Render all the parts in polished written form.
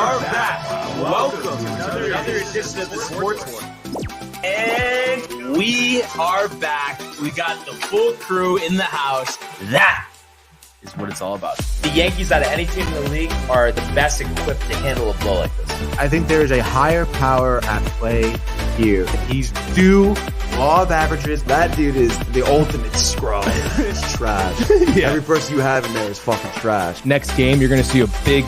are back. Welcome to another edition of the Sports War. And we are back. We got the full crew in the house. That is what it's all about. The Yankees, out of any team in the league, are the best equipped to handle a blow like this. I think there is a higher power at play here. He's due law of averages. That dude is the ultimate scrub. It's trash. Yeah. Every person you have in there is fucking trash. Next game, you're going to see a big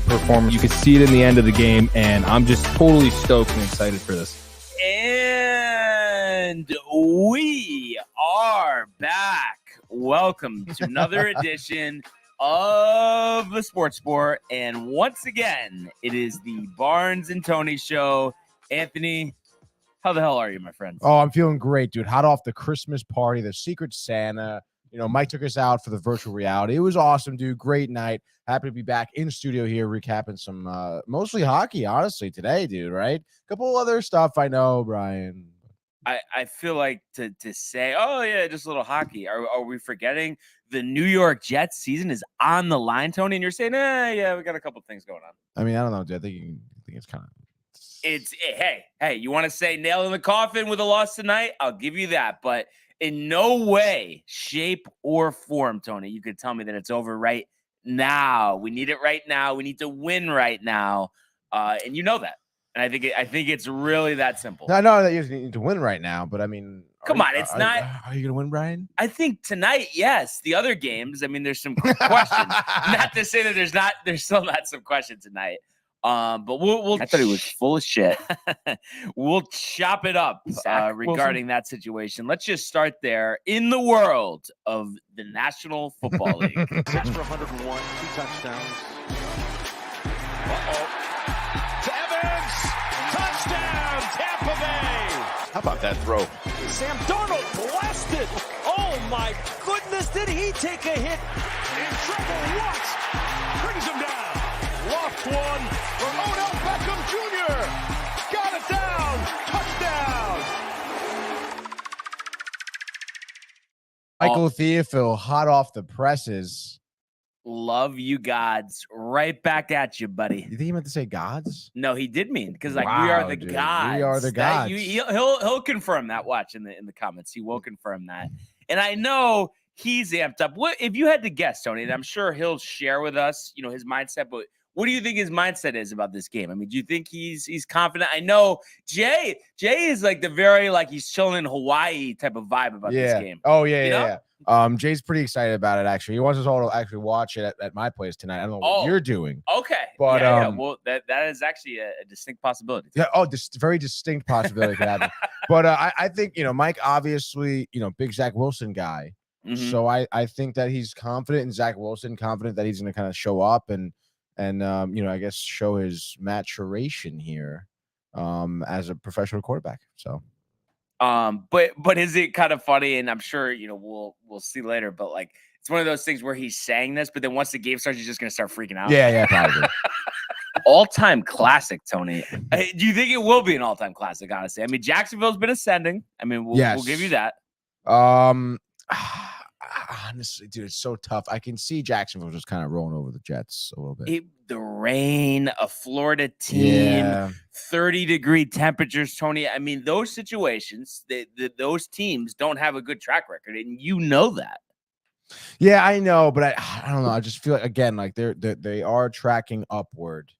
performance. You can see it in the end of the game, and I'm just totally stoked and excited for this. And we are back. Welcome to another edition of the Sports Sport. And once again, it is the Barnes and Tony show. Anthony, how the hell are you, my friend? Oh, I'm feeling great, dude. Hot off the Christmas party, the Secret Santa. You know, Mike took us out for the virtual reality. It was awesome, dude. Great night. Happy to be back in studio here, recapping some mostly hockey, honestly, today, dude, right? A couple other stuff I know, Brian. I feel like to say, oh, yeah, just a little hockey. Are we forgetting the New York Jets season is on the line, Tony? And you're saying, yeah, we got a couple things going on. I mean, I don't know, dude. I think it's kind of... Hey, you want to say nail in the coffin with a loss tonight? I'll give you that. But in no way, shape, or form, Tony, you could tell me that it's over right now. We need it right now. We need to win right now. And you know that. And I think it's really that simple. I know that you need to win right now, but I mean, come on, it's not. Are you going to win, Brian? I think tonight, yes. The other games, I mean, there's some questions. Not to say that there's still not some question tonight. But we'll. I thought he was full of shit. We'll chop it up regarding that situation. Let's just start there. In the world of the National Football League, 6 for 101, 2 touchdowns. To Evans, touchdown, Tampa Bay. How about that throw? Sam Darnold blasted. Oh my goodness, did he take a hit? In trouble once, brings him down. Lost one from Odell Beckham Jr. Got it down. Touchdown. Michael Theophil, hot off the presses. Love you, gods. Right back at you, buddy. You think he meant to say gods? No, he did mean, because we Wow, are the dude. gods. We are the gods. He'll confirm that. Watch in the comments. He will confirm that. And I know he's amped up. What if you had to guess, Tony? And I'm sure he'll share with us, his mindset. But what do you think his mindset is about this game? I mean, do you think he's confident? I know Jay is like the very he's chilling in Hawaii type of vibe about this game. Oh yeah. Jay's pretty excited about it. Actually, he wants us all to actually watch it at my place tonight. I don't know what you're doing. Okay, but well, that is actually a distinct possibility. Yeah. Oh, this very distinct possibility could happen. But I think Mike, obviously, big Zach Wilson guy. Mm-hmm. So I think that he's confident in Zach Wilson, confident that he's going to kind of show up and I guess show his maturation here as a professional quarterback. So. But is it kind of funny? And I'm sure we'll see later. But it's one of those things where he's saying this, but then once the game starts, he's just gonna start freaking out. Yeah, probably. All-time classic, Tony. Do you think it will be an all-time classic? Honestly, I mean, Jacksonville's been ascending. I mean, we'll give you that. Honestly, dude, it's so tough. I can see Jacksonville just kind of rolling over the Jets a little bit. The rain, a Florida team, 30-degree temperatures, Tony. I mean, those situations, those teams don't have a good track record, and you know that. Yeah, I know, but I don't know. I just feel again like they are tracking upward.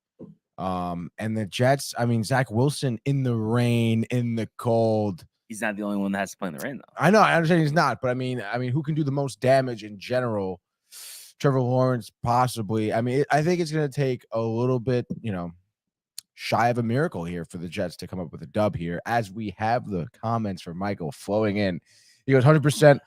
And the Jets, I mean, Zach Wilson in the rain, in the cold. He's not the only one that has to play in the rain, though. I know, I understand he's not, but I mean, who can do the most damage in general? Trevor Lawrence, possibly. I mean, I think it's going to take a little bit, shy of a miracle here for the Jets to come up with a dub here, as we have the comments from Michael flowing in. He goes, 100%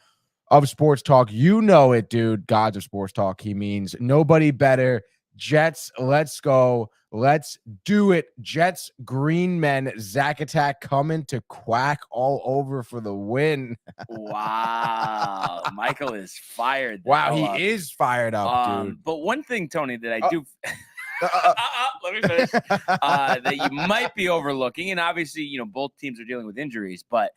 of sports talk. You know it, dude. Gods of sports talk. He means nobody better. Jets, let's go. Let's do it. Jets, green men, Zack Attack coming to quack all over for the win. Wow. Michael is fired. Wow, he is fired up, dude. But one thing, Tony, that I do... let me finish. That you might be overlooking, and obviously, both teams are dealing with injuries, but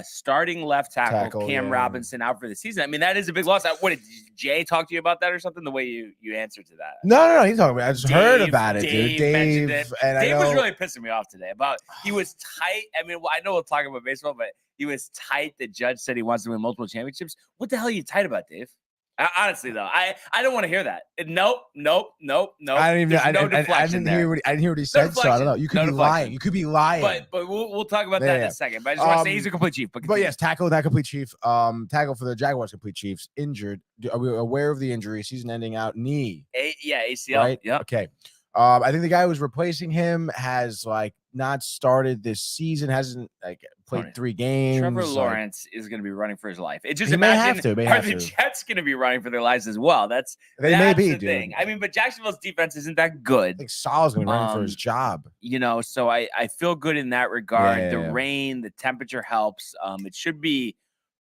starting left tackle Cam yeah. Robinson out for the season. I mean, that is a big loss. What did Jay talk to you about that or something? The way you answered to that? No. He's talking about it. I just heard about it, Dave dude. mentioned it. And Dave I know, was really pissing me off today about he was tight. I mean, I know we'll talk about baseball, but he was tight. The judge said he wants to win multiple championships. What the hell are you tight about, Dave? Honestly, though, I don't want to hear that. Nope. I didn't even. No deflection there. I didn't hear what he said. So I don't know. You could be lying. You could be lying. But we'll talk about that in a second. But I just want to say he's a complete chief. But yes, tackle that complete chief. Tackle for the Jaguars complete chiefs injured. Are we aware of the injury? Season ending out knee. ACL. Right. Yeah. Okay. I think the guy who's replacing him has not started this season. Hasn't played 3 games. Trevor Lawrence is going to be running for his life. It just he imagine may are have the to. Jets going to be running for their lives as well? That's may be, the thing. I mean, but Jacksonville's defense isn't that good. I think Sal's going to be running for his job. So I feel good in that regard. Yeah. The rain, the temperature helps. It should be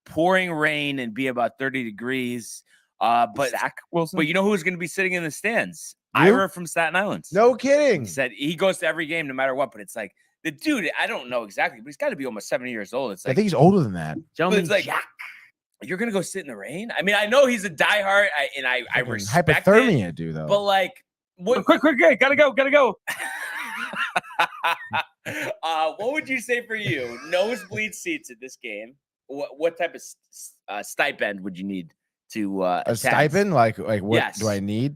pouring rain and be about 30 degrees. But Zach Wilson. But you know who's going to be sitting in the stands? You? Ira from Staten Island. No kidding. He said he goes to every game no matter what. But it's like the dude. I don't know exactly, but he's got to be almost 70 years old. It's like I think he's older than that. But it's like you're gonna go sit in the rain. I mean, I know he's a diehard, I respect hypothermia, it, dude. Though, but like, what? Quick, gotta go. What would you say for you? Nosebleed seats at this game. What type of stipend would you need to a attend? stipend? Like what do I need?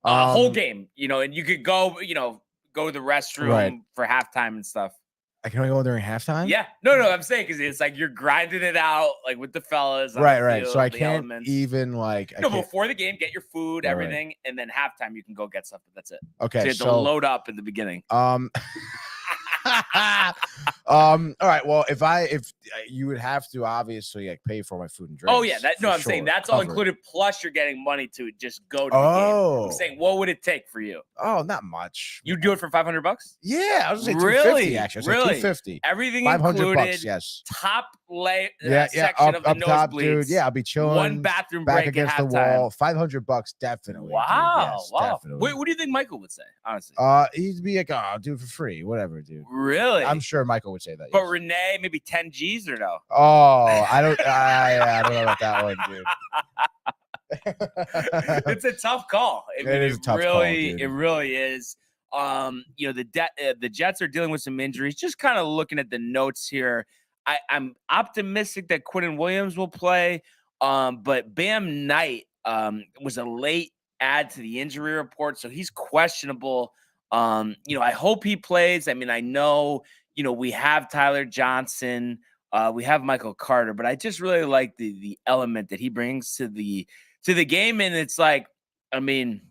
Whole game, and you could go, go to the restroom for halftime and stuff. I can only go during halftime. Yeah, no, I'm saying because it's like you're grinding it out like with the fellas, right. Field, so I can't elements. even before the game, get your food, everything, and then halftime you can go get stuff. But that's it. Okay, so you have to load up in the beginning. All right. Well, if you would have to obviously pay for my food and drinks. Oh yeah, I'm saying that's all included. Plus, you're getting money to just go to the game. I'm saying, what would it take for you? Oh, not much. You do it for $500? Yeah, I was gonna say really, $250 actually. $250. Everything $500. Yes. Top up section of the top, nosebleeds. dude. Yeah, I'll be chilling. One bathroom back break against at the wall. $500 definitely. Wow, yes, wow. Definitely. What do you think Michael would say? Honestly, he'd be like, "Oh, do it for free, whatever, dude." Really? I'm sure Michael would say that. But yes. Renee, maybe 10 G's or no? Oh, I don't know about that one, dude. It's a tough call. It is a tough call, dude. It really is. The Jets are dealing with some injuries. Just kind of looking at the notes here, I'm optimistic that Quinnen Williams will play. But Bam Knight was a late add to the injury report, so he's questionable. I hope he plays. I mean, I know, we have Tyler Johnson, we have Michael Carter, but I just really like the element that he brings to the game. And it's like, I mean,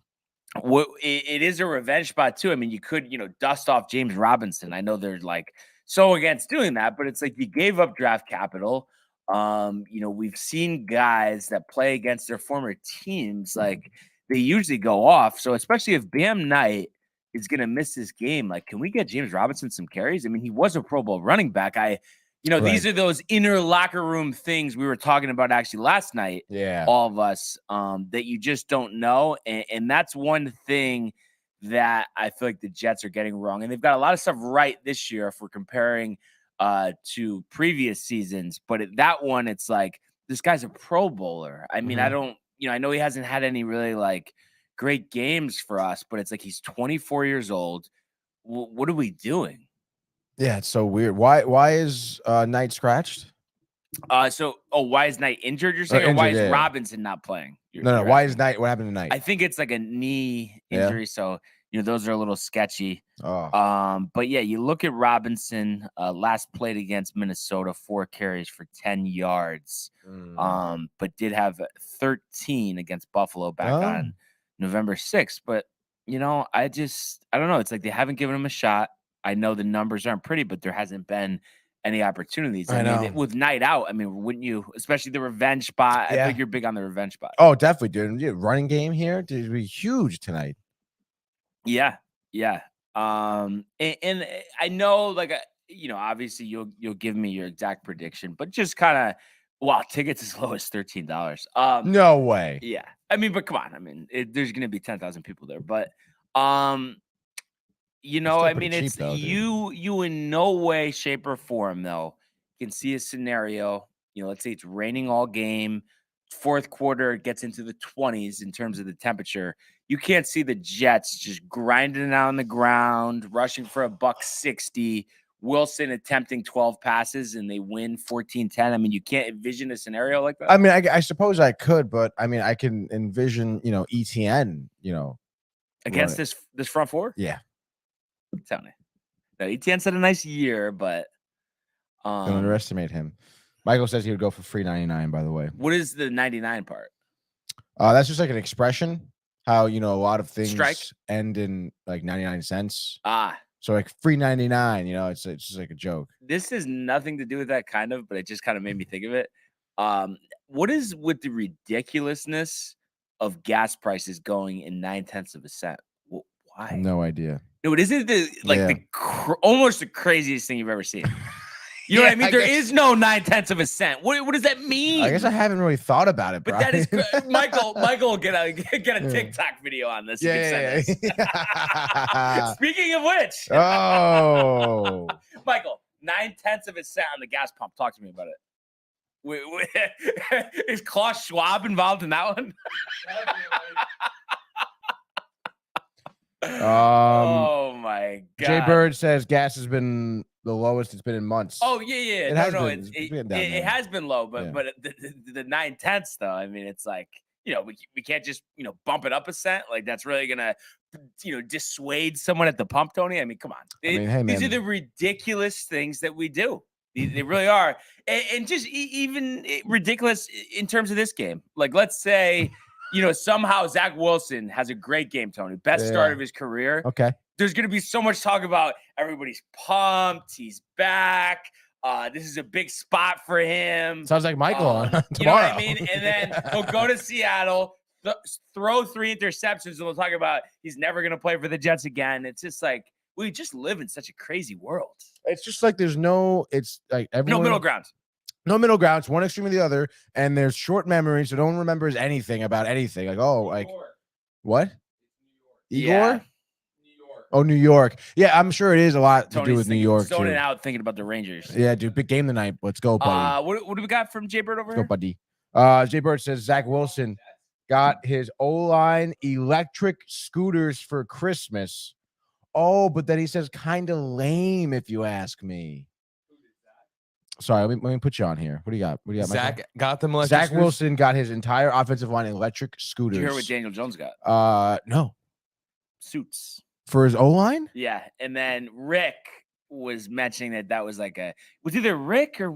it is a revenge spot too. I mean, you could, dust off James Robinson. I know they're like so against doing that, but it's like you gave up draft capital. We've seen guys that play against their former teams, like they usually go off. So especially if Bam Knight is going to miss this game, like, can we get James Robinson some carries? I mean, he was a Pro Bowl running back. These are those inner locker room things we were talking about actually last night. Yeah. All of us, that you just don't know. And that's one thing that I feel like the Jets are getting wrong. And they've got a lot of stuff right this year if we're comparing to previous seasons. But that one, it's like, this guy's a Pro Bowler. I mean, I don't, I know he hasn't had any really like great games for us, but it's like he's 24 years old. What are we doing? Yeah, it's so weird. Why is Knight scratched? Why is Knight injured? You're saying, or why is Robinson not playing? No. Why is Knight? What happened to Knight? I think it's like a knee injury. So those are a little sketchy. Oh. But yeah, you look at Robinson. Last played against Minnesota, 4 carries for 10 yards. But did have 13 against Buffalo back on November 6th. But I don't know. It's like they haven't given him a shot. I know the numbers aren't pretty, but there hasn't been any opportunities. I mean, with Knight out, I mean, wouldn't you, especially the revenge spot? I think you're big on the revenge spot. Oh, definitely, dude. Running game here to be huge tonight. Yeah. And I know, like, obviously you'll give me your exact prediction, but just kind of, tickets as low as $13. No way. Yeah. I mean, but come on. I mean, there's going to be 10,000 people there, but, I mean, it's cheap, though, you in no way, shape, or form, though, can see a scenario, let's say it's raining all game, fourth quarter, it gets into the 20s in terms of the temperature. You can't see the Jets just grinding it out on the ground, rushing for a $160, Wilson attempting 12 passes, and they win 14-10. I mean, you can't envision a scenario like that. I mean, I suppose I could, but I mean, I can envision, ETN, Against this front four? Yeah. I'm telling you. No, ETN's had a nice year, but don't underestimate him. Michael says he would go for $3.99, by the way. What is the 99 part? That's just like an expression. How, a lot of things Strike end in like 99 cents. So like $3.99, it's just like a joke. This has nothing to do with that kind of, but it just kind of made me think of it. What is with the ridiculousness of gas prices going in 0.9 cents? Why? No idea. No, it isn't almost the craziest thing you've ever seen. You know what I mean? There is no 0.9 cents. What does that mean? I guess I haven't really thought about it, bro. But that is Michael will get a TikTok video on this. Yeah. Speaking of which, Michael, 0.9 cents on the gas pump. Talk to me about it. Is Klaus Schwab involved in that one? Oh my God. Jay Bird says gas has been the lowest it's been in months. Oh yeah. It has been low, but the 0.9 though. I mean, it's like, we can't just bump it up a cent. Like that's really gonna dissuade someone at the pump, Tony. I mean, come on. These are the ridiculous things that we do. They really are, and just even ridiculous in terms of this game. Like, let's say, somehow Zach Wilson has a great game, Tony. Best start of his career. Okay. There's going to be so much talk about everybody's pumped. He's back. This is a big spot for him. Sounds like Michael on tomorrow. You know what I mean? And then he'll go to Seattle, throw 3 interceptions, and we'll talk about he's never going to play for the Jets again. It's just like, we just live in such a crazy world. It's just like it's like everyone. No middle ground. No middle ground. It's one extreme or the other, and there's short memory, so no one remembers anything about anything. Like, what? Igor? Yeah. New York. Oh, New York. Yeah, I'm sure it is a lot to do with New York. Zoning out, thinking about the Rangers. Yeah, dude, big game tonight. Let's go, buddy. What do we got from Jay Bird over here? Let's go, buddy. Jay Bird says Zach Wilson got his O-line electric scooters for Christmas. Oh, but then he says kind of lame, if you ask me. Sorry, let me put you on here. What do you got? Zach got them electric Zach Wilson got his entire offensive line electric scooters. Did you hear what Daniel Jones got? No. Suits. For his O-line? Yeah, and then Rick was mentioning that was like was either Rick or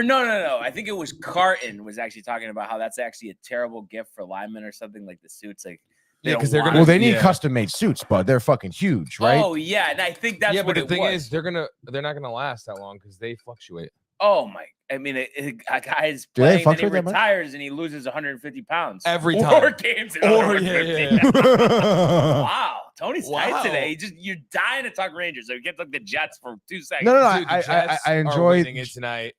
no. I think it was Carton was actually talking about how that's actually a terrible gift for linemen or something, like the suits. Like, because they need custom made suits, but they're fucking huge, right? Oh yeah, and I think that's but the thing is they're not gonna last that long because they fluctuate. Oh my! I mean, a guy's playing and he retires and he loses 150 pounds every time. 4 games. Wow, Tony's tight today. You're dying to talk Rangers, so we get to the Jets for 2 seconds. No. I enjoyed it tonight.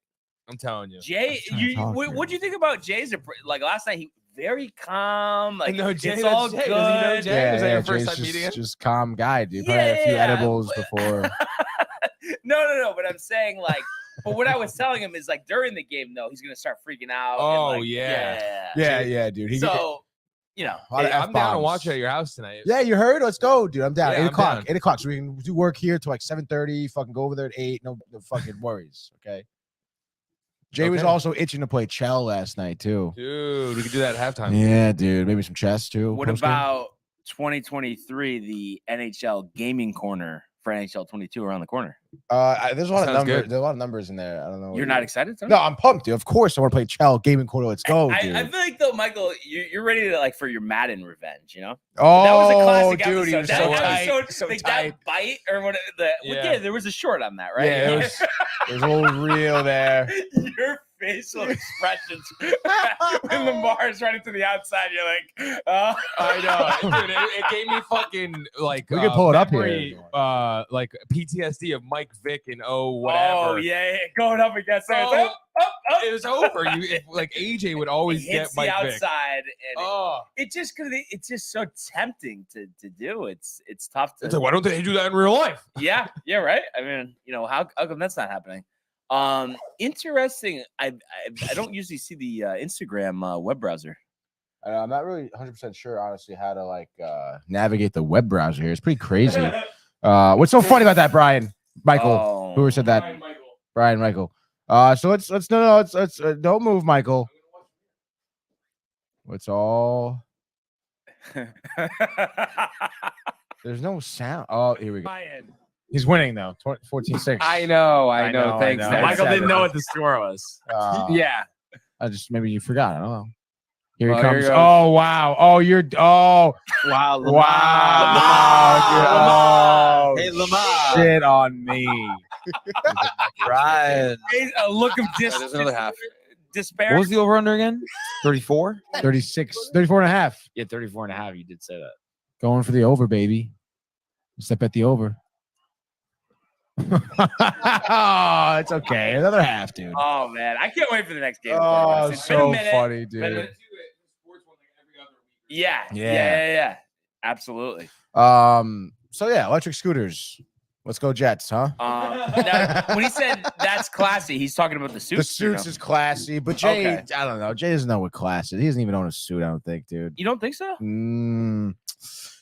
I'm telling you, Jay. What do you think about Jay's? Like last night, he very calm. Like, Jay, it's all good. Jay? Was that your first Jay's time meeting him? Just calm guy, dude. Probably had a few edibles before. No. But I'm saying, like, but what I was telling him is, like, during the game, though, he's gonna start freaking out. Oh, and, like, yeah, dude. I'm down to watch it at your house tonight. Yeah, you heard? Let's go, dude. I'm down. Yeah, 8 o'clock. 8 o'clock. So we can do work here till like 7:30. Fucking go over there at 8. No fucking worries. Okay. Jay was also itching to play Chell last night too. Dude, we could do that at halftime. Yeah, dude. Maybe some chess too. What about 2023? The NHL gaming corner for NHL 22 around the corner. There's a lot of numbers. There's a lot of numbers in there. I don't know. You're not excited, Tony? No, I'm pumped, dude. Of course, I want to play Chell gaming corner. Let's go, dude. I feel like though, Michael, you're ready to for your Madden revenge. Oh, that was a classic dude, episode. That episode, so like tight. That bite or what? There was a short on that, right? Yeah, there's a little reel there. Your facial expressions when Lamar's running to the outside, you're like, I know, dude. It gave me fucking like we can pull it up here. Like PTSD of Mike Vick and whatever. Oh yeah, going up against it was over. Like AJ would always get Mike the Vick outside, and it's just so tempting to do. It's tough to. It's like, why don't they do that in real life? Yeah, right. I mean, how come that's not happening? Interesting. I don't usually see the Instagram web browser. I'm not really 100% sure, honestly, how to like navigate the web browser here. It's pretty crazy. What's so funny about that, Brian? Michael, who said that? Brian Michael. So let's don't move, Michael. It's all. There's no sound. Oh, here we go. He's winning though. 14-6. I know. Thanks. Michael didn't know what the score was. Yeah. I just maybe you forgot. I don't know. Here he Here comes. he goes. Oh wow. Oh, you're. Oh Wow. wow. Hey, Lamar. Shit on me. Brian. A look of There's another half. despair. What was the over under again? 34? 34 and a half. Yeah, 34 and a half. You did say that. Going for the over, baby. Step at the over. Oh, it's okay. Another half, dude. Oh man, I can't wait for the next game. Oh, It's been a so minute. funny, Been a dude. minute. Yeah. Absolutely. So yeah, electric scooters. Let's go Jets, huh? Now, when he said that's classy, he's talking about the suits. The suits is classy, but Jay, Okay. I don't know. Jay doesn't know what class is. He doesn't even own a suit, I don't think, dude. You don't think so? He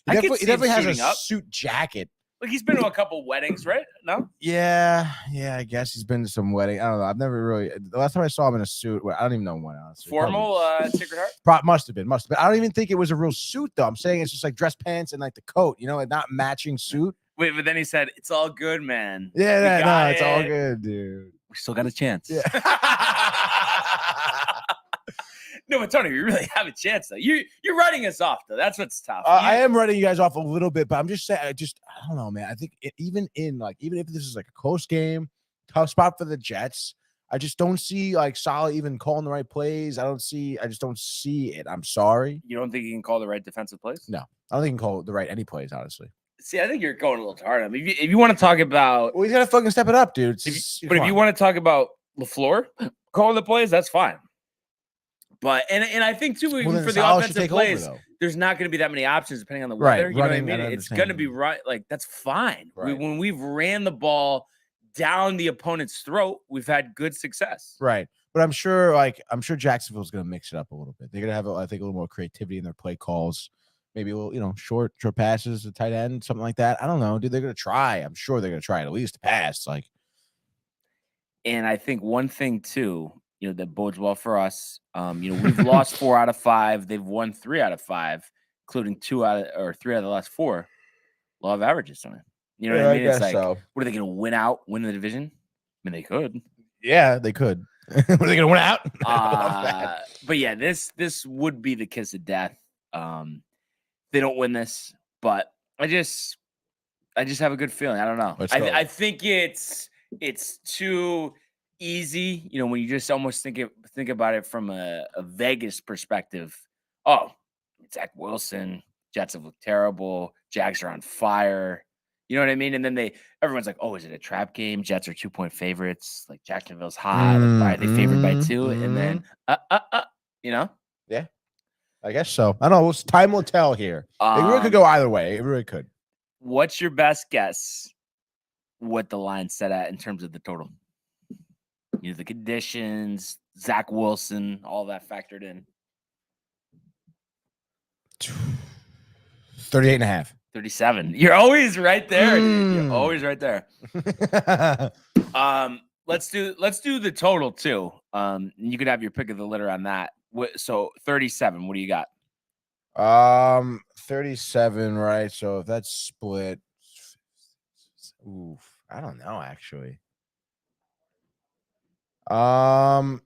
I could see him definitely has a suiting up. suit jacket. Like he's been to a couple weddings, right? No. Yeah, I guess he's been to some wedding. I don't know. I've never really. The last time I saw him in a suit, I don't even know when. Honestly, Formal, Sacred Heart. must have been. I don't even think it was a real suit though. I'm saying it's just like dress pants and like the coat, like not matching suit. Wait, but then he said, "It's all good, man. Yeah, We got it's all it. good, dude. We still got a chance." Yeah. No, but Tony, we really have a chance though. You're writing us off though. That's what's tough. I am writing you guys off a little bit, but I'm just saying. I don't know, man. I think even if this is like a close game, tough spot for the Jets, I just don't see like Saleh even calling the right plays. I just don't see it. I'm sorry. You don't think he can call the right defensive plays? No, I don't think he can call the right any plays. Honestly, See, I think you're going a little too hard on him. If you want to talk about, well, he's gotta fucking step it up, dude. if you want to talk about LaFleur calling the plays, that's fine. But and I think too, even for the offensive plays, there's not going to be that many options depending on the weather. Right, You know what I running, mean? I It's going to be right. Like that's fine. Right. When we've ran the ball down the opponent's throat, we've had good success. right. But I'm sure Jacksonville's gonna mix it up a little bit. They're gonna have, I think, a little more creativity in their play calls. Maybe a little, short passes, a tight end, something like that. I don't know, dude. They're gonna try. I'm sure they're gonna try at least to pass. Like, And I think one thing too, that bodes well for us. We've lost 4 out of 5. They've won 3 out of 5, including 3 out of the last 4. Law of averages on it. You know what I mean? It's like, what are they going to win the division? I mean, they could. Yeah, they could. Are they gonna win out? But yeah, this would be the kiss of death. They don't win this, but I just have a good feeling. I don't know. I think it's too easy, when you just almost think about it from a Vegas perspective. Oh, Zach Wilson, Jets have looked terrible. Jags are on fire. You know what I mean? And then everyone's like, oh, is it a trap game? Jets are 2-point favorites. Like Jacksonville's hot. Why are they favored by 2? And then, Yeah, I guess so. I don't know. Time will tell here. It really could go either way. It really could. What's your best guess what the line's set at in terms of the total? The conditions, Zach Wilson, all that factored in. 38 and a half. 37. You're always right there. Dude. You're always right there. Let's do the total too. You could have your pick of the litter on that. So 37. What do you got? 37, right? So if that's split, I don't know actually. Give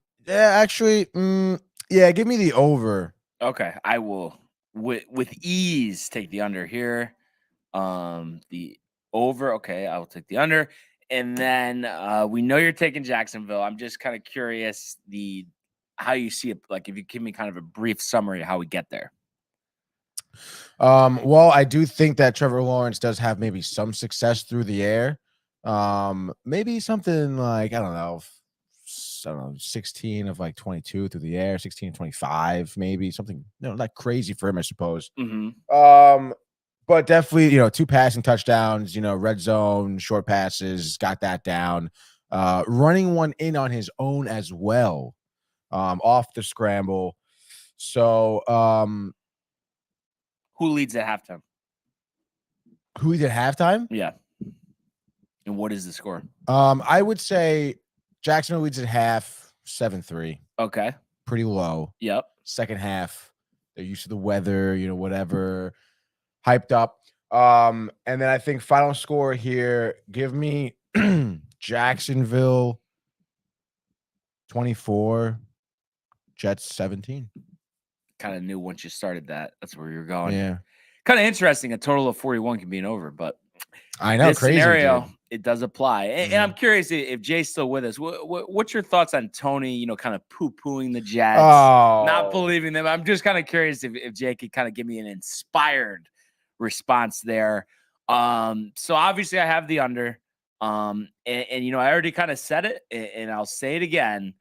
me the over. Okay, I will with ease take the under here. The over. Okay, I will take the under. And then we know you're taking Jacksonville. I'm just kind of curious how you see it. Like, if you give me kind of a brief summary of how we get there. Well, I do think that Trevor Lawrence does have maybe some success through the air. Maybe something like, I don't know, 16 of like 22 through the air, 16 of 25, maybe something, not crazy for him, I suppose. Mm-hmm. But definitely, 2 passing touchdowns, red zone, short passes, got that down. running one in on his own as well, off the scramble. So, Who leads at halftime? who he did halftime? Yeah. And what is the score? I would say Jacksonville leads at half, 7-3. Okay. Pretty low. Yep. Second half, they're used to the weather, whatever, hyped up. And then I think final score here, give me Jacksonville 24, Jets 17. Kind of knew once you started that. That's where you're going. Yeah. Kind of interesting. A total of 41 can be an over, but I know, this crazy scenario, dude. it does apply. And I'm curious if Jay's still with us. What's your thoughts on Tony, kind of poo-pooing the Jets, not believing them? I'm just kind of curious if Jay could kind of give me an inspired response there. So obviously I have the under. And I already kind of said it, and I'll say it again.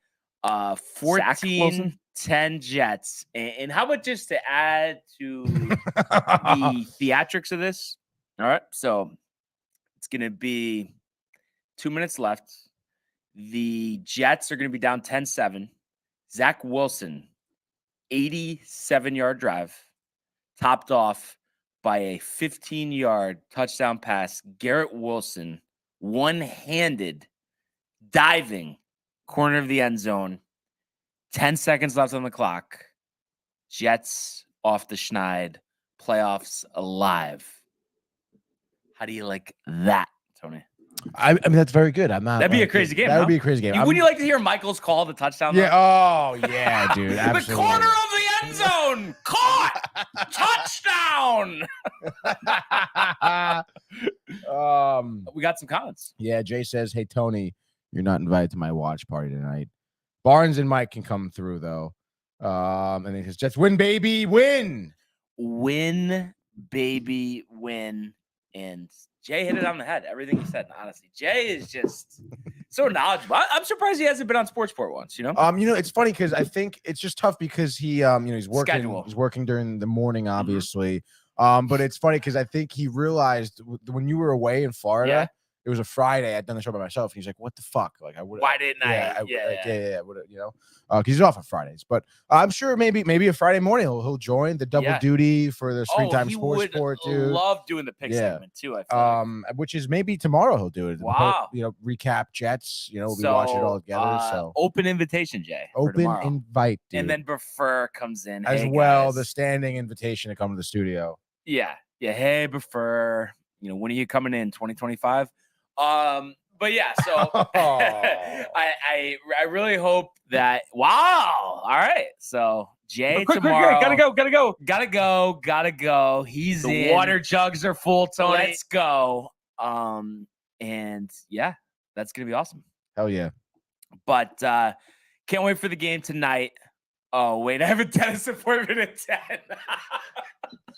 14-10 Jets. And how about just to add to the theatrics of this? All right. So it's going to be 2 minutes left. The Jets are going to be down 10-7. Zach Wilson, 87-yard drive, topped off by a 15-yard touchdown pass. Garrett Wilson, one-handed, diving, corner of the end zone. 10 seconds left on the clock. Jets off the schneid. Playoffs alive. How do you like that, Tony? I mean, that's very good. I'm not. That'd be a crazy game. That would be a crazy game. Would you like to hear Michael's call the touchdown? Yeah. Oh, yeah, dude. The Absolutely. corner of the end zone. Caught. Touchdown. We got some comments. Yeah, Jay says, "Hey Tony, you're not invited to my watch party tonight. Barnes and Mike can come through though." And he says, "Jets win, baby, win, win, baby, win." And Jay hit it on the head. Everything he said. Honestly, Jay is just so knowledgeable. I'm surprised he hasn't been on SportsPort once. It's funny because I think it's just tough because he, he's working. Schedule. He's working during the morning, obviously. But it's funny because I think he realized when you were away in Florida. Yeah. It was a Friday. I'd done the show by myself. And he's like, "What the fuck? Like, I would. Why didn't I? Yeah. Because he's off on Fridays. But I'm sure maybe a Friday morning he'll join the double duty for the Springtime Sports Sport, dude. Love doing the pick segment too. I feel like. Which is maybe tomorrow he'll do it. Wow. Recap Jets. We'll be watching it all together. So open invitation, Jay. Open invite, dude. And then Prefer comes in as well. Guys. The standing invitation to come to the studio. Yeah. Hey, Prefer. When are you coming in? 2025. But yeah, so I really hope that. Wow. All right. So Jay tomorrow. Gotta go. He's the in. Water jugs are full, Tony. Let's go. And yeah, that's gonna be awesome. Hell yeah. But can't wait for the game tonight. Oh, wait, I have a dentist appointment at 10.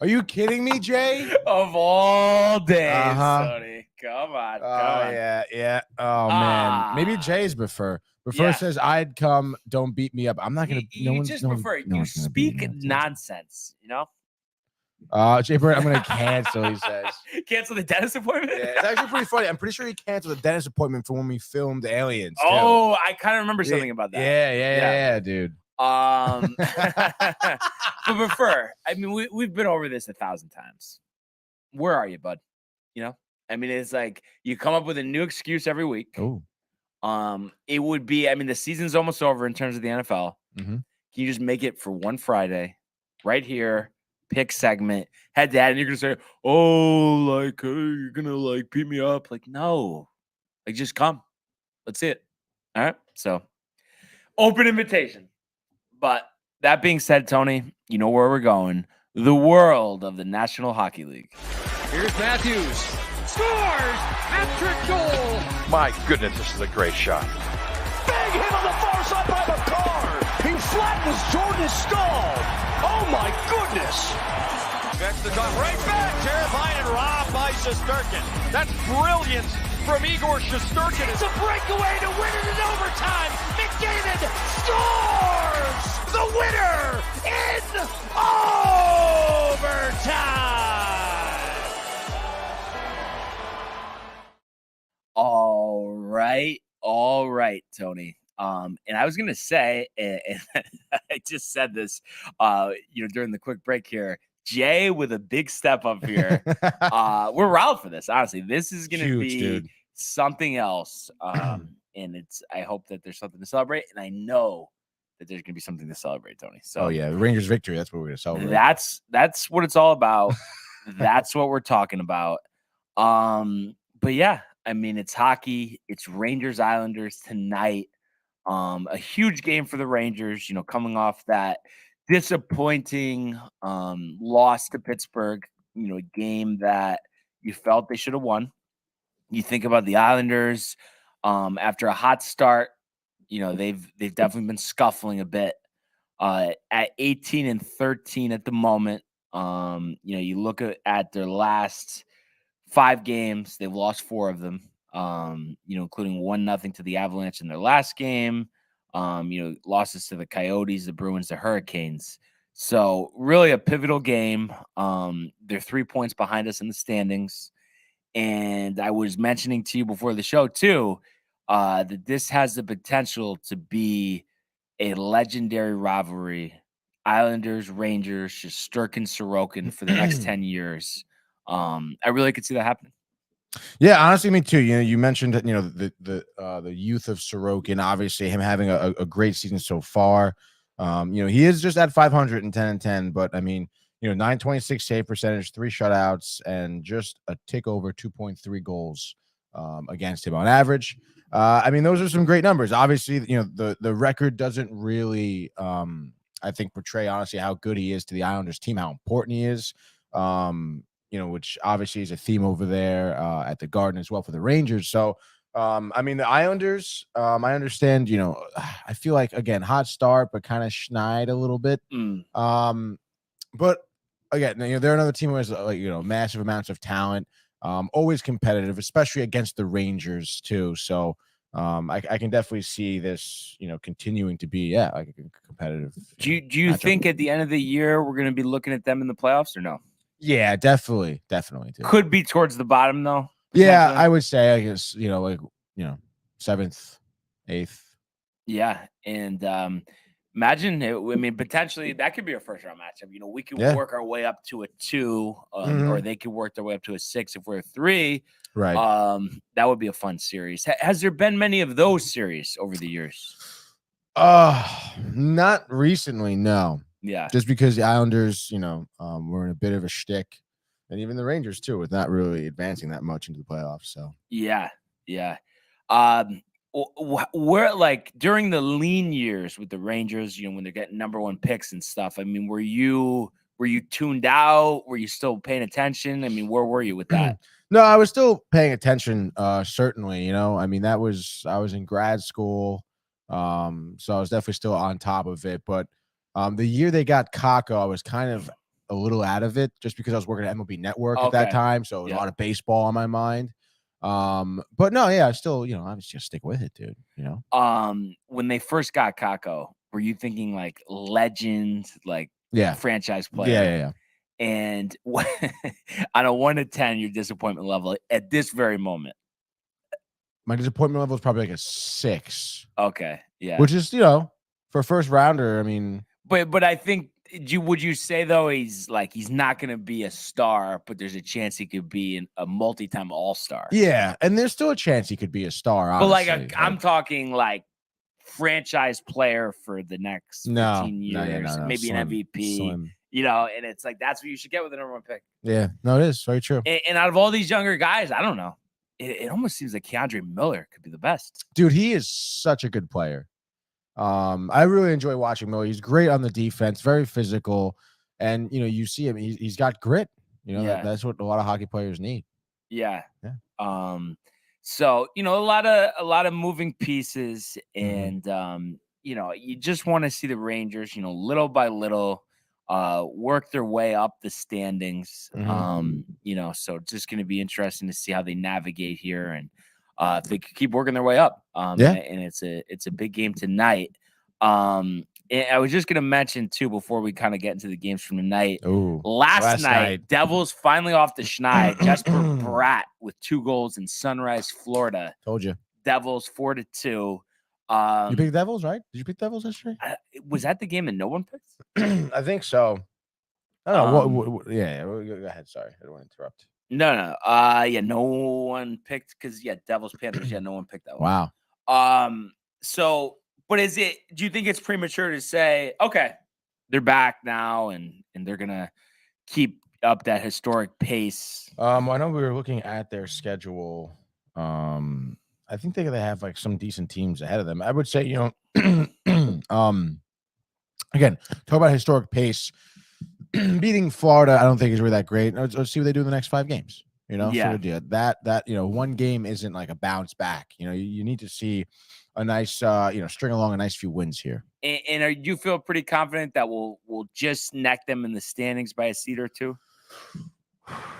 Are you kidding me, Jay? Of all days, Tony. Come on. Yeah. Oh, man. Maybe Jay's Prefer. Prefer says, "I'd come. Don't beat me up." I'm not going to. You just prefer. You speak nonsense, Jay Bird, I'm going to cancel, he says. Cancel the dentist appointment? Yeah, it's actually pretty funny. I'm pretty sure he canceled the dentist appointment for when we filmed Aliens. Oh, I kind of remember something about that. Yeah, dude. But Prefer. I mean, we've been over this 1,000 times. Where are you, bud? It's like you come up with a new excuse every week. Oh. It would be. The season's almost over in terms of the NFL. Mm-hmm. Can you just make it for one Friday, right here? Pick segment, head to head, and you're gonna say, "Oh, you're gonna beat me up." Like, no, just come. Let's see it. All right. So, open invitation. But that being said, Tony, you know where we're going. The world of the National Hockey League. Here's Matthews. Scores! Hat-trick goal! My goodness, this is a great shot. Big hit on the far side by McCarr. He flattens Jordan Stahl. Oh, my goodness. Next to come right back. Terrifying and robbed by Shesterkin. That's brilliance from Igor Shesterkin. It's a breakaway to win it in overtime. McDavid scores the winner in overtime. All all right, Tony. And I was gonna say, and I just said this, during the quick break here. Jay with a big step up here. We're riled for this. Honestly, this is gonna Huge, be dude. something else. And I hope that there's something to celebrate, and I know that there's gonna be something to celebrate, Tony. So Oh yeah, the Rangers victory. That's what we're gonna celebrate. that's what it's all about. That's what we're talking about. But yeah, I mean, it's hockey. It's Rangers Islanders tonight. A huge game for the Rangers, coming off that disappointing loss to Pittsburgh, a game that you felt they should have won. You think about the Islanders, after a hot start, they've definitely been scuffling a bit. At 18-13 at the moment. You look at their last 5 games, they've lost 4 of them. Including 1-0 to the Avalanche in their last game. Losses to the Coyotes, the Bruins, the Hurricanes. So really a pivotal game. They're 3 points behind us in the standings. And I was mentioning to you before the show too, that this has the potential to be a legendary rivalry. Islanders, Rangers, Shesterkin, Sorokin for the next 10 years. I really could see that happening. Yeah, honestly, me too. You mentioned the youth of Sorokin. Obviously, him having a great season so far. He is just at 500 and 10-10, but I mean, 926 save percentage, 3 shutouts, and just a tick over 2.3 goals against him on average. I mean, those are some great numbers. Obviously, the record doesn't really, I think, portray honestly how good he is to the Islanders team, how important he is. Which obviously is a theme over there at the Garden as well for the Rangers. So, I mean, the Islanders, I understand, I feel like, again, hot start, but kind of schneid a little bit. But again, they're another team who has massive amounts of talent, always competitive, especially against the Rangers too. So I can definitely see this, continuing to be, like a competitive. Do you think at the end of the year we're going to be looking at them in the playoffs or no? Yeah, definitely. Too. Could be towards the bottom though. Yeah, I would say, I guess, 7th, 8th. Yeah, and imagine it. I mean, potentially that could be a first round matchup. We could work our way up to a 2, or they could work their way up to a 6 if we're a 3. Right. That would be a fun series. Has there been many of those series over the years? Not recently, no. Yeah. Just because the Islanders, were in a bit of a shtick, and even the Rangers too, with not really advancing that much into the playoffs. So yeah. Where like during the lean years with the Rangers, when they're getting number 1 picks and stuff. I mean, were you tuned out? Were you still paying attention? I mean, where were you with that? No, I was still paying attention. Certainly, I mean, I was in grad school, so I was definitely still on top of it. But the year they got Kakko, I was kind of a little out of it just because I was working at MLB Network at that time, so it was a lot of baseball on my mind. But no, yeah, I still, I was just stick with it, dude. When they first got Kakko, were you thinking like legend, like franchise player? Yeah. And on a 1 to 10, your disappointment level at this very moment? My disappointment level is probably like a 6. Okay, yeah. Which is, for a first rounder, I mean. But I think, would you say though he's not going to be a star, but there's a chance he could be a multi-time All-Star? Yeah, and there's still a chance he could be a star. Honestly. But I'm talking like franchise player for the next 15 years, maybe an MVP. Slim. And it's like that's what you should get with the number 1 pick. Yeah, no, it is very true. And out of all these younger guys, I don't know. It almost seems like Keandre Miller could be the best. Dude, he is such a good player. I really enjoy watching Miller. He's great on the defense, very physical, and you see him. He's got grit. That's what a lot of hockey players need. Yeah. So a lot of moving pieces, and you just want to see the Rangers, little by little, work their way up the standings. So it's just going to be interesting to see how they navigate here, and if they could keep working their way up. And it's a big game tonight. And I was just going to mention too, before we kind of get into the games from tonight. Last night, Devils finally off the schneid. Jesper Bratt with 2 goals in Sunrise, Florida. Told you. Devils 4-2. You picked Devils, right? Did you pick Devils yesterday? Was that the game that no one picked? I think so. I don't know. What, yeah, go ahead. Sorry, I don't want to interrupt. No. Yeah, no one picked because Devils Panthers. Yeah, no one picked that one. Wow. So, but do you think it's premature to say, okay, they're back now and they're gonna keep up that historic pace? I know we were looking at their schedule. I think they have like some decent teams ahead of them. I would say, again, talk about historic pace. Beating Florida, I don't think is really that great. Let's see what they do in the next 5 games. Yeah. So that one game isn't like a bounce back. You need to see a nice, string along a nice few wins here. And you feel pretty confident that we'll just neck them in the standings by a seed or two,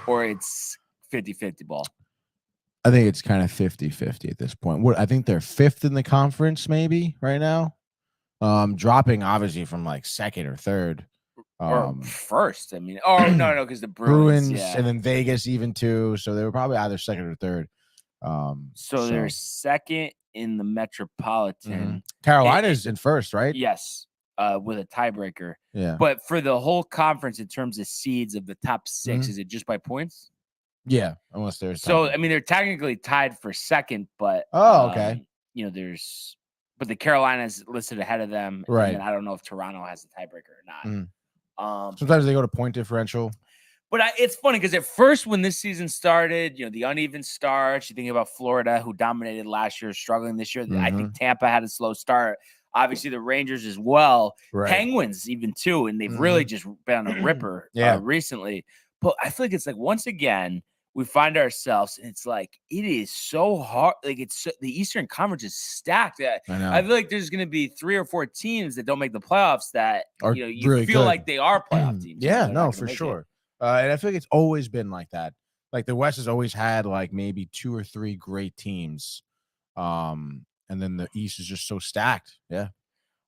or it's 50-50 ball? I think it's kind of 50-50 at this point. I think they're 5th in the conference, maybe right now. Dropping obviously from like 2nd or 3rd. Or first, I mean, no, because the Bruins and then Vegas even too. So they were probably either 2nd or 3rd. So they're 2nd in the Metropolitan. Carolina's in 1st, right? Yes, with a tiebreaker. Yeah. But for the whole conference, in terms of seeds of the top 6, is it just by points? Yeah, unless there's. So I mean, they're technically tied for 2nd, but okay. But the Carolinas listed ahead of them, right? And I don't know if Toronto has the tiebreaker or not. Sometimes they go to point differential. But it's funny because at first, when this season started, the uneven starts, you think about Florida, who dominated last year, struggling this year. I think Tampa had a slow start. Obviously, the Rangers as well. Right. Penguins even too, and they've really just been on a ripper recently. But I feel like it's like once again, we find ourselves, and it's like it is so hard. Like the Eastern Conference is stacked. I know. I feel like there's going to be 3 or 4 teams that don't make the playoffs that you really feel good. like they are playoff teams. Yeah, no, for sure. And I feel like it's always been like that. Like the West has always had like maybe 2 or 3 great teams, and then the East is just so stacked. Yeah.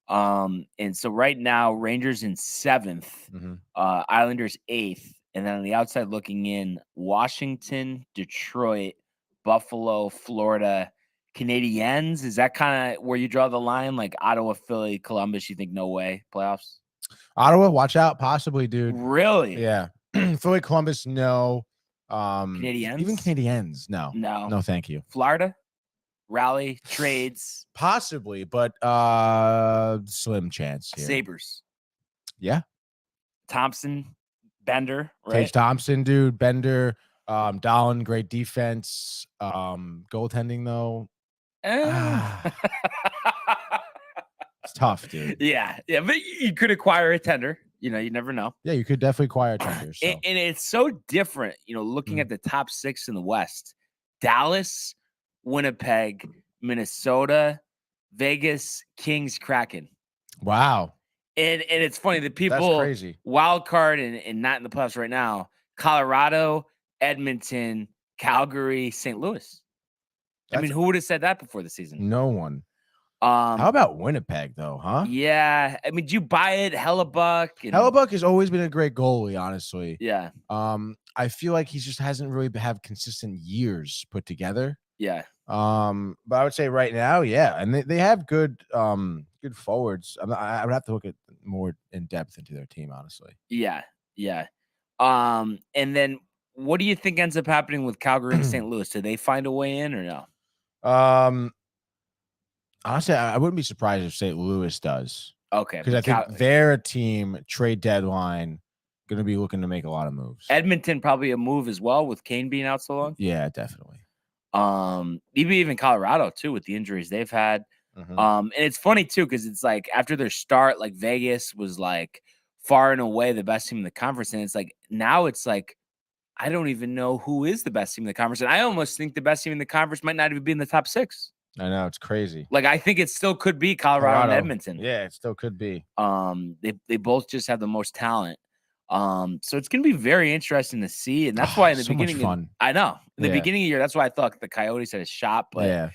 And so right now, Rangers in 7th, Islanders 8th. And then on the outside looking in, Washington, Detroit, Buffalo, Florida, Canadiens. Is that kind of where you draw the line? Like Ottawa, Philly, Columbus, you think no way playoffs? Ottawa, watch out, possibly, dude. Really? Yeah. Philly, Columbus, no. Canadiens? Even Canadiens, no. No, thank you. Florida? Rally, trades? Possibly, but slim chance here. Sabres? Yeah. Thompson? Bender, right? Tage Thompson, dude. Bender, Dahlin, great defense. Goaltending though, it's tough, dude. Yeah, but you could acquire a tender. You never know. Yeah, you could definitely acquire a tender. So. And it's so different, looking at the top 6 in the West: Dallas, Winnipeg, Minnesota, Vegas, Kings, Kraken. Wow. And it's funny, the people wild card and not in the playoffs right now: Colorado, Edmonton, Calgary, St. Louis. I mean, who would have said that before the season? No one. How about Winnipeg though, huh? Yeah. I mean, do you buy it? Hellebuck? Hellebuck has always been a great goalie, honestly. Yeah. I feel like he just hasn't really have consistent years put together. Yeah. But I would say right now, yeah, and they have good forwards. I would have to look at more in depth into their team, honestly. Yeah. And then what do you think ends up happening with Calgary and St. Louis? Do they find a way in or no? Honestly, I wouldn't be surprised if St. Louis does. Okay, because I think they're a team trade deadline going to be looking to make a lot of moves. Edmonton probably a move as well with Kane being out so long. Yeah, definitely. Even Colorado too with the injuries they've had. And it's funny too because it's like after their start, like Vegas was like far and away the best team in the conference, and it's like now it's like I don't even know who is the best team in the conference, and I almost think the best team in the conference might not even be in the top 6. I know, it's crazy. Like I think it still could be Colorado and Edmonton. Yeah, it still could be. They both just have the most talent. So it's gonna be very interesting to see, and that's why in the beginning, fun. I know in the beginning of the year, that's why I thought the Coyotes had a shot, but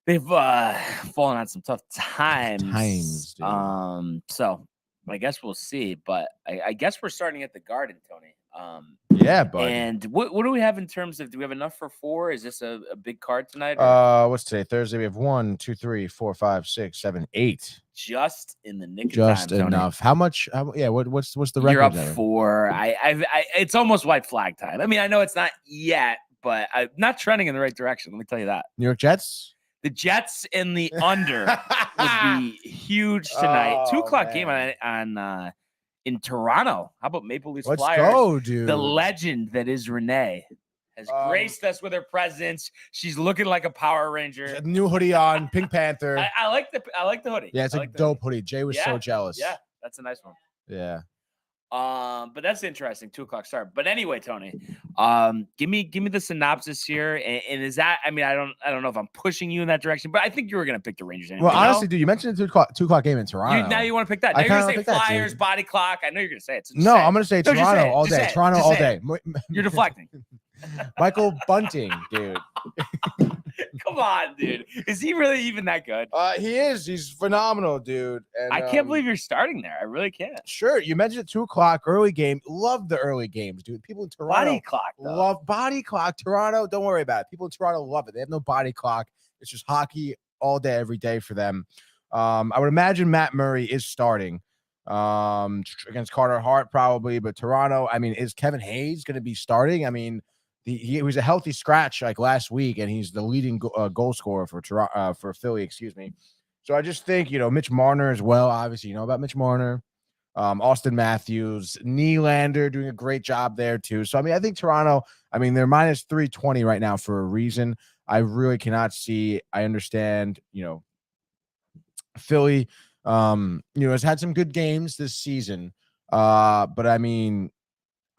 they've fallen on some tough times. Dude. So I guess we'll see, but I guess we're starting at the Garden, Tony. Yeah, but And what do we have in terms of? Do we have enough for 4? Is this a big card tonight? what's today? Thursday. We have 1, 2, 3, 4, 5, 6, 7, 8. Just in the nick of Just time, Tony. enough. How much? What's the record? You're up there? 4. It's almost white flag time. I mean, I know it's not yet, but I'm not trending in the right direction. Let me tell you that. New York Jets. The Jets in the under would be huge tonight. 2:00 game on in Toronto. How about Maple Leafs Let's Flyers? go, dude. The legend that is Renee has graced us with her presence. She's looking like a Power Ranger. New hoodie on, Pink Panther. I like the hoodie. Yeah, it's a like the dope hoodie. Jay was so jealous. Yeah, that's a nice one. Yeah. But that's interesting. 2:00 start. But anyway, Tony, give me the synopsis here. And is that? I mean, I don't know if I'm pushing you in that direction, but I think you were gonna pick the Rangers. Anyway, Well, honestly, dude, you mentioned the 2:00 game in Toronto. now you want to pick that. I Now you're gonna kinda say pick that, Flyers, dude. body clock. I know you're gonna say it. So No, I'm gonna say No, just say Toronto it. all Just day. say it. Toronto Just all say day. You're deflecting. Michael Bunting, dude. Come on, dude. Is he really even that good? He is. He's phenomenal, dude. And, I can't believe you're starting there. I really can't. Sure, you mentioned 2:00 early game. Love the early games, dude. People in Toronto Body clock. Though. love body clock. Toronto, don't worry about it. People in Toronto love it. They have no body clock. It's just hockey all day, every day for them. I would imagine Matt Murray is starting against Carter Hart probably, but Toronto. I mean, is Kevin Hayes going to be starting? I mean. He was a healthy scratch like last week, and he's the leading goal scorer for Toronto, for Philly. Excuse me. So I just think Mitch Marner as well. Obviously, you know about Mitch Marner, Austin Matthews, Nylander doing a great job there too. So I mean, I think Toronto. I mean, they're minus 320 right now for a reason. I really cannot see. I understand. Philly. Has had some good games this season. But I mean.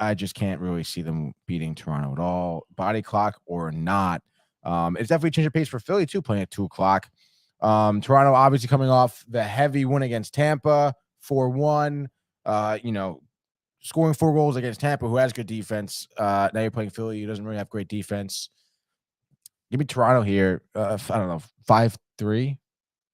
I just can't really see them beating Toronto at all, body clock or not. It's definitely changed the pace for Philly too, playing at 2:00. Toronto obviously coming off the heavy win against Tampa, 4-1. Scoring 4 goals against Tampa, who has good defense. Now you're playing Philly, who doesn't really have great defense. Give me Toronto here. I don't know, 5-3.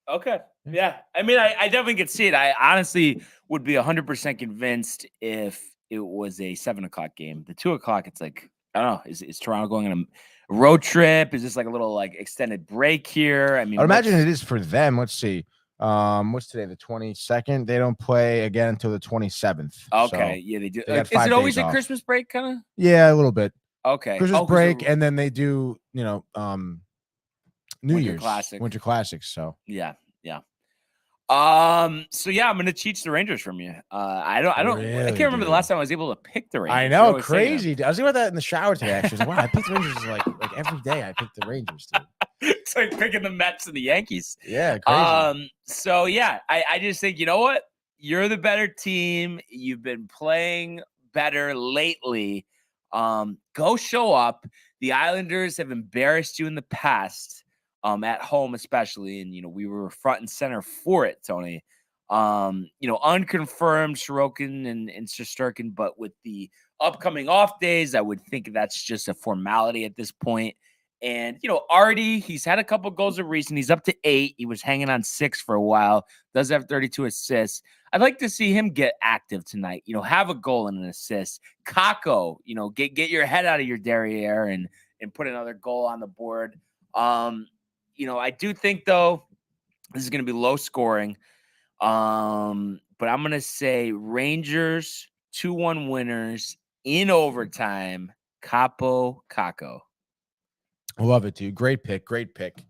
Okay. Yeah. I mean, I definitely could see it. I honestly would be 100% convinced if it was a 7:00 game. The 2:00, it's like, I don't know. Is Toronto going on a road trip? Is this like a little like extended break here? I mean, I imagine it is for them. Let's see. What's today? The 22nd. They don't play again until the 27th. Okay. Yeah, they do. They got Is 5 it always days a off. Christmas break kind of? Yeah, a little bit. Okay. Christmas 'cause break, they're- and then they do, New Winter Year's Classic. Winter Classics. So Yeah. So yeah, I'm gonna cheat the Rangers from you. I Really, can't remember the dude? last time I was able to pick the Rangers. I You're know, always saying crazy. Dude. I was thinking about that in the shower today. Actually, wow, I picked the Rangers like every day. I picked the Rangers, dude. it's like picking the Mets and the Yankees. Yeah, crazy. So yeah, I just think, you know what? You're the better team. You've been playing better lately. Go show up. The Islanders have embarrassed you in the past, at home especially, and we were front and center for it, Tony. Unconfirmed Sorokin and Shesterkin, but with the upcoming off days, I would think that's just a formality at this point. And, Artie, he's had a couple goals of recent. He's up to 8. He was hanging on 6 for a while. Does have 32 assists. I'd like to see him get active tonight. Have a goal and an assist. Kako, get your head out of your derriere and put another goal on the board. I do think, though, this is going to be low scoring. But I'm going to say Rangers 2-1 winners in overtime. Kako. Love it, dude. Great pick.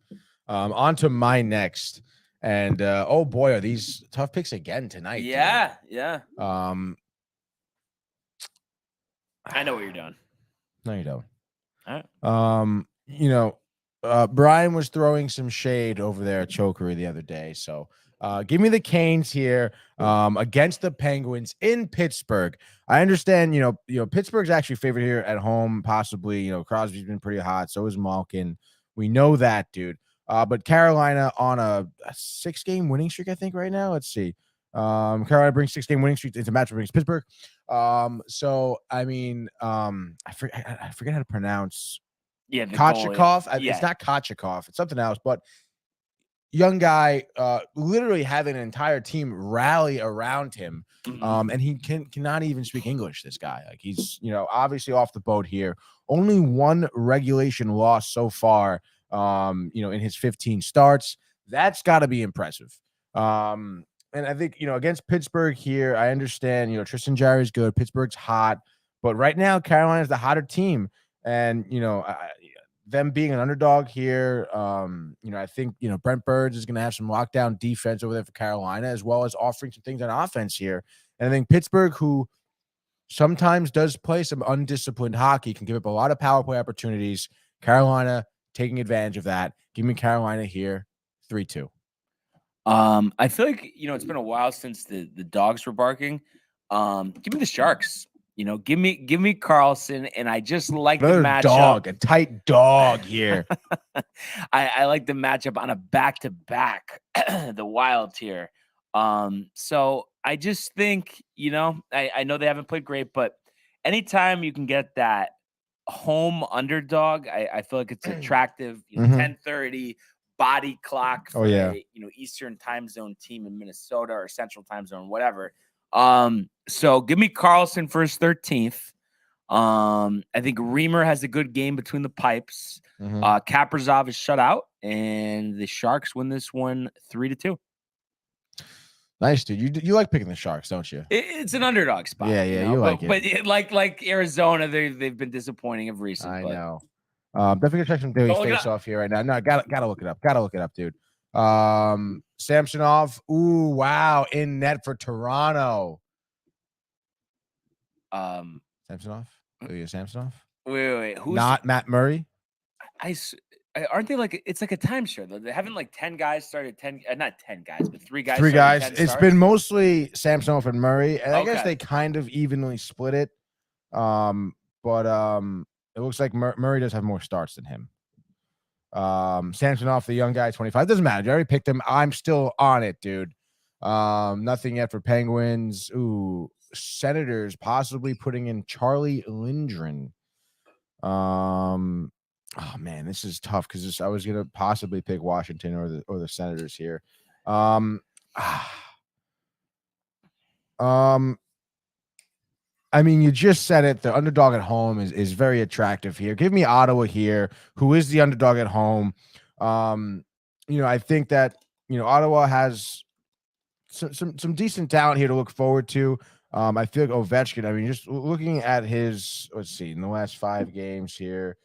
On to my next. And oh boy, are these tough picks again tonight. Yeah. I know what you're doing. No, you don't. All right. Brian was throwing some shade over there at Chokery the other day. So give me the Canes here against the Penguins in Pittsburgh. I understand, Pittsburgh's actually favored here at home, possibly. Crosby's been pretty hot. So is Malkin. We know that, dude. But Carolina on a 6-game winning streak, I think, right now. Let's see. Carolina brings 6-game winning streak into matchup against Pittsburgh. So I mean, I forget how to pronounce. Yeah, Kochikov. Yeah. It's not Kochikov. It's something else. But young guy, literally having an entire team rally around him. Mhm. And he cannot even speak English. This guy, like he's obviously off the boat here. Only one regulation loss so far. In his 15 starts, that's got to be impressive. And I think against Pittsburgh here, I understand Tristan Jarry's good. Pittsburgh's hot, but right now Carolina's the hotter team, and them being an underdog here, I think Brent Burns is going to have some lockdown defense over there for Carolina, as well as offering some things on offense here. And I think Pittsburgh, who sometimes does play some undisciplined hockey, can give up a lot of power play opportunities. Carolina taking advantage of that. Give me Carolina here, 3-2. I feel like it's been a while since the dogs were barking. Give me the Sharks. Give me Carlson, and I just like Another the matchup. dog, a tight dog here. I like the matchup on a back-to-back, the Wild here. So I just think, I know they haven't played great, but anytime you can get that home underdog, I feel like it's attractive. 10:30 body clock for a Eastern time zone team in Minnesota or Central time zone, whatever. So give me Carlson for his 13th. I think Reamer has a good game between the pipes. Kaprizov is shut out, and the Sharks win this one 3-2. Nice, dude. You like picking the Sharks, don't you? It's an underdog spot. Yeah, you like it. But like Arizona, they've been disappointing of recent. I know. Definitely gonna check some daily face off here right now. No, gotta look it up. Gotta look it up, dude. Samsonov. Ooh, wow, in net for Toronto. Samsonov. Samsonov. Wait. Who's not Matt Murray? Aren't they like it's like a timeshare though? They haven't like 10 guys started 10, not 10 guys, but 3 guys. 3 guys. It's starts? been mostly Samsonov and Murray, and I guess Okay. they kind of evenly split it. But it looks like Murray does have more starts than him. Samsonov, the young guy, 25. Doesn't matter. You already picked him. I'm still on it, dude. Nothing yet for Penguins. Ooh, Senators possibly putting in Charlie Lindgren. Oh man, this is tough because I was gonna possibly pick Washington or the Senators here. I mean, you just said it. The underdog at home is very attractive here. Give me Ottawa here, who is the underdog at home. I think that Ottawa has some decent talent here to look forward to. I feel like Ovechkin. I mean, just looking at his, let's see, in the last 5 games here.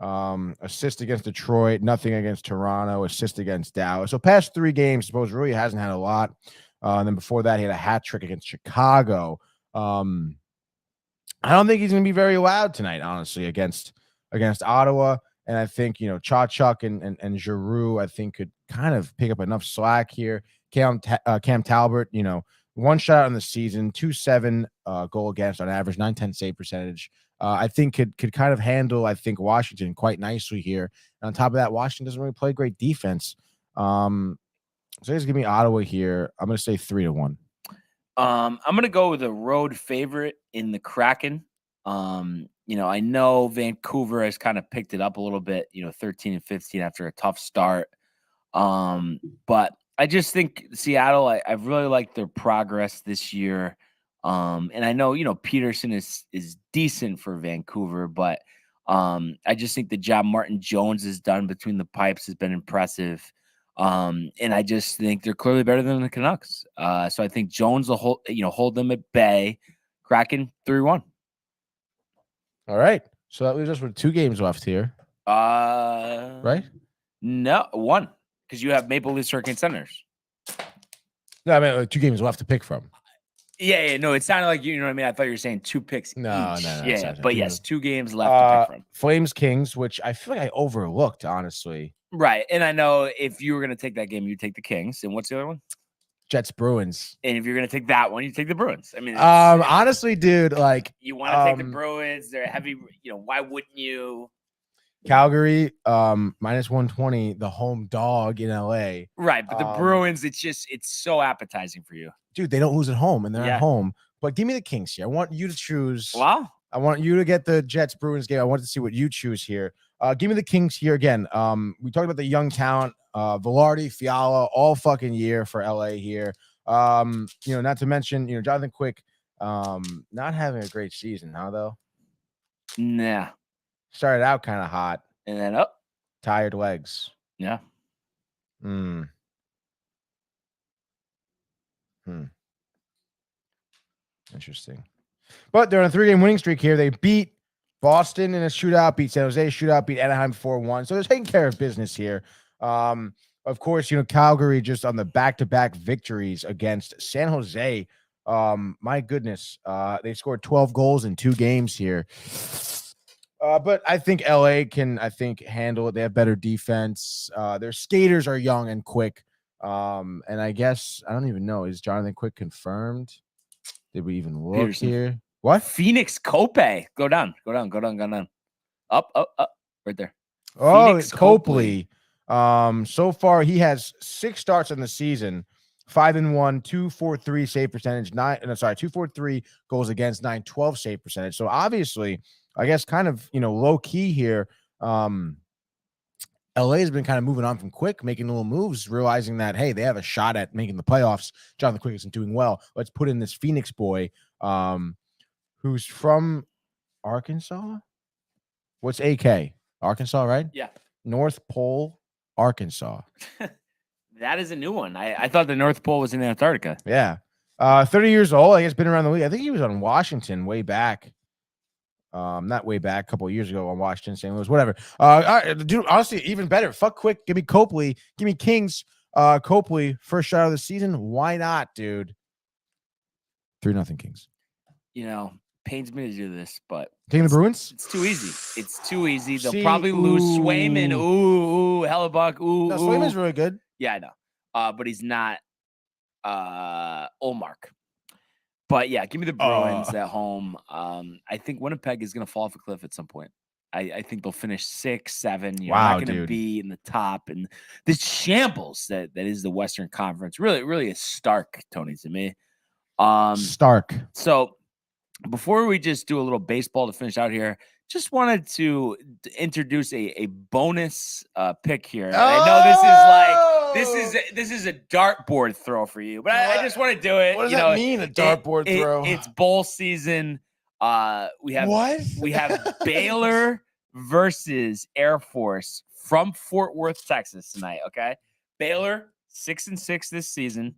Assist against Detroit, nothing against Toronto, assist against Dallas. So past 3 games, suppose really hasn't had a lot. And then before that, he had a hat trick against Chicago. I don't think he's going to be very loud tonight, honestly, against Ottawa. And I think Chachuk and Giroux, I think could kind of pick up enough slack here. Cam Talbot, 1 shot on the season, 2.7 goal against on average, 910 save percentage. I think could kind of handle, I think, Washington quite nicely here. And on top of that, Washington doesn't really play great defense. So just give me Ottawa here. I'm going to say 3-1. I'm going to go with a road favorite in the Kraken. I know Vancouver has kind of picked it up a little bit, 13-15 after a tough start. But I just think Seattle, I really like their progress this year. And I know, Peterson is decent for Vancouver, but I just think the job Martin Jones has done between the pipes has been impressive. And I just think they're clearly better than the Canucks. So I think Jones will hold them at bay. Kraken 3-1. All right. So that leaves us with 2 games left here. Right? No, 1. Because you have Maple Leafs, Hurricane Senators. No, I mean 2 games left to pick from. Yeah, no, it sounded like you know what I mean. I thought you were saying 2 picks. No, each. no, Yeah, but yes, 2 games left to pick from. Flames Kings, which I feel like I overlooked, honestly. Right, and I know if you were going to take that game, you take the Kings. And what's the other one? Jets Bruins. And if you're going to take that one, you take the Bruins. I mean, honestly, dude, like you want to take the Bruins. They're heavy. Why wouldn't you? Calgary, -120, the home dog in LA. Right, but the Bruins, it's so appetizing for you. Dude, they don't lose at home, and they're at home. But give me the Kings here. I want you to choose. Wow. I want you to get the Jets Bruins game. I want to see what you choose here. Give me the Kings here again. We talked about the young talent, Velarde, Fiala, all fucking year for LA here. Not to mention, Jonathan Quick, not having a great season, though. Nah. Started out kind of hot. And then up. Tired legs. Yeah. Interesting. But they're on a 3-game winning streak here. They beat Boston in a shootout, beat San Jose shootout, beat Anaheim 4-1. So they're taking care of business here. Of course, Calgary just on the back-to-back victories against San Jose. My goodness. They scored 12 goals in 2 games here. But I think LA can, handle it. They have better defense. Their skaters are young and quick. And I guess, I don't even know. Is Jonathan Quick confirmed? Did we even look Peterson. here? What? Phoenix Cope. Go down. Up. Right there. Oh, Phoenix it's Copley. So far he has 6 starts in the season, 5-1, 243 save percentage, 243 goals against, 912 save percentage. So obviously, I guess kind of, low key here. LA has been kind of moving on from Quick, making little moves, realizing that, hey, they have a shot at making the playoffs. Jonathan Quick isn't doing well. Let's put in this Phoenix boy, who's from Arkansas. What's AK? Arkansas, right? Yeah. North Pole, Arkansas. That is a new one. I thought the North Pole was in Antarctica. Yeah. 30 years old. I guess been around the league. I think he was on Washington way back. Not way back, a couple of years ago on Washington, St. Louis, whatever. All right, dude, honestly, even better. Fuck Quick. Give me Copley. Give me Kings. Copley, first shot of the season. Why not, dude? 3-0 Kings. Pains me to do this, but Taking the Bruins? It's too easy. They'll probably lose Swayman. Ooh, Hellebuck. Ooh, no, Swayman's really good. Yeah, I know. But he's not Olmark. But yeah, give me the Bruins at home. I think Winnipeg is going to fall off a cliff at some point. I think they'll finish 6, 7. You're not going to be in the top. And this shambles that is the Western Conference really is stark, Tony, to me. Stark. So before we just do a little baseball to finish out here, just wanted to introduce a bonus pick here. I know this is a dartboard throw for you, but I just want to do it. What does that mean, a dartboard throw? It's bowl season. We have what? We have Baylor versus Air Force from Fort Worth, Texas tonight. Okay, Baylor 6-6 this season.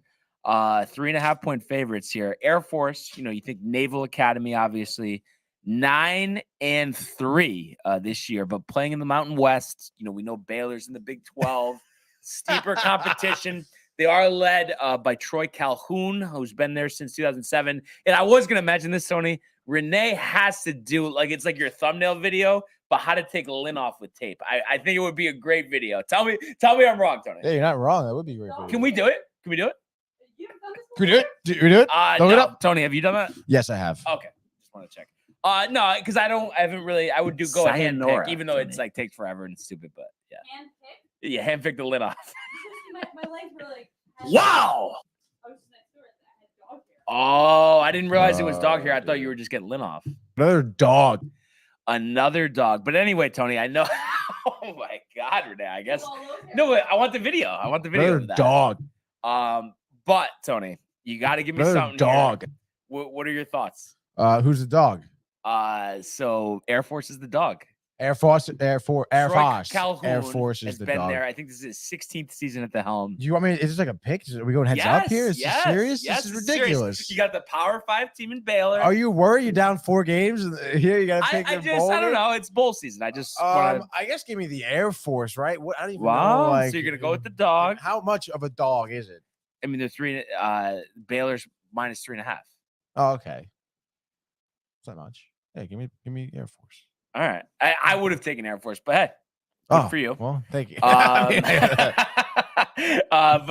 3.5-point favorites here. Air Force, you think Naval Academy, obviously 9-3 this year, but playing in the Mountain West. We know Baylor's in the Big 12, steeper competition. They are led by Troy Calhoun, who's been there since 2007. And I was gonna imagine this, Tony. Renee has to do it's like your thumbnail video, but how to take lint off with tape. I think it would be a great video. Tell me I'm wrong, Tony. Yeah, you're not wrong. That would be a great video. Can we do it? Can we do it? Can we do it? Do we do it? No. It up. Tony, have you done that? Yes, I have. Okay. Just want to check. No, because I haven't really. I would go a hand pick, even though it's take forever and stupid. But yeah, hand pick. Yeah, hand pick the lid off. my legs were like. Wow. I was just next door. I had dog hair. Oh, I didn't realize it was dog hair. I thought you were just getting lint off. Another dog. But anyway, Tony, I know. Oh my God, Renee. I guess. No, but I want the video. Another of that. Dog. But Tony, you got to give me Another something. dog. Here. What are your thoughts? Who's the dog? So Air Force is the dog. Air Force is the been dog. There. I think this is his 16th season at the helm. Do you want me? Is this like a pick? Are we going heads up here? Is this serious? Yes, this is ridiculous. Serious. You got the Power 5 team in Baylor. Are you worried? You're down 4 games here. You got to pick. I don't know. It's bowl season. I just. I guess give me the Air Force, right? I don't even know. So you're gonna go with the dog. How much of a dog is it? I mean, they're 3. Baylor's minus 3.5. Oh, okay. It's not much. Hey, give me Air Force. All right, I would have taken Air Force, but hey, good for you. Well, thank you. But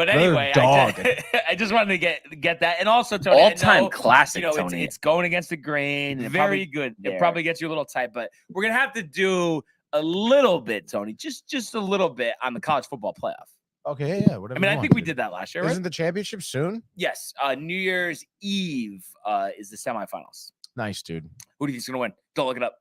anyway, I just wanted to get that, and also Tony, all-time classic. Tony, it's going against the grain. Very good. It probably gets you a little tight, but we're gonna have to do a little bit, Tony, just a little bit on the college football playoff. Okay, yeah. Whatever. I think we did that last year, right? Isn't the championship soon? Yes. New Year's Eve is the semifinals. Nice, dude. Who do you think's gonna win? Don't look it up.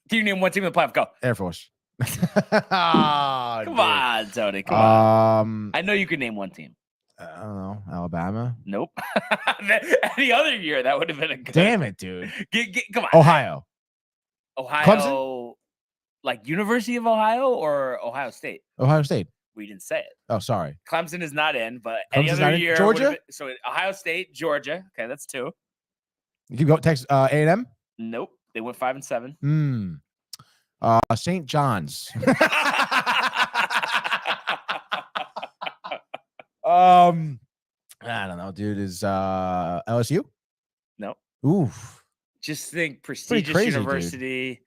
Can you name one team in the playoff? Go. Air Force. Come on, Tony. Come on. I know you could name one team. I don't know. Alabama. Nope. Any other year, that would have been a good. Damn it, dude. Come on. Ohio. Clemson? Like University of Ohio or Ohio State? Ohio State. We didn't say it. Oh, sorry. Clemson is not in, but Clemson's any other not in? year. Georgia? So Ohio State, Georgia. Okay, that's 2. You go Texas A&M? Nope. They went 5 and 7. St. John's. I don't know, dude. Is LSU? No. Oof. Just think prestigious crazy, university,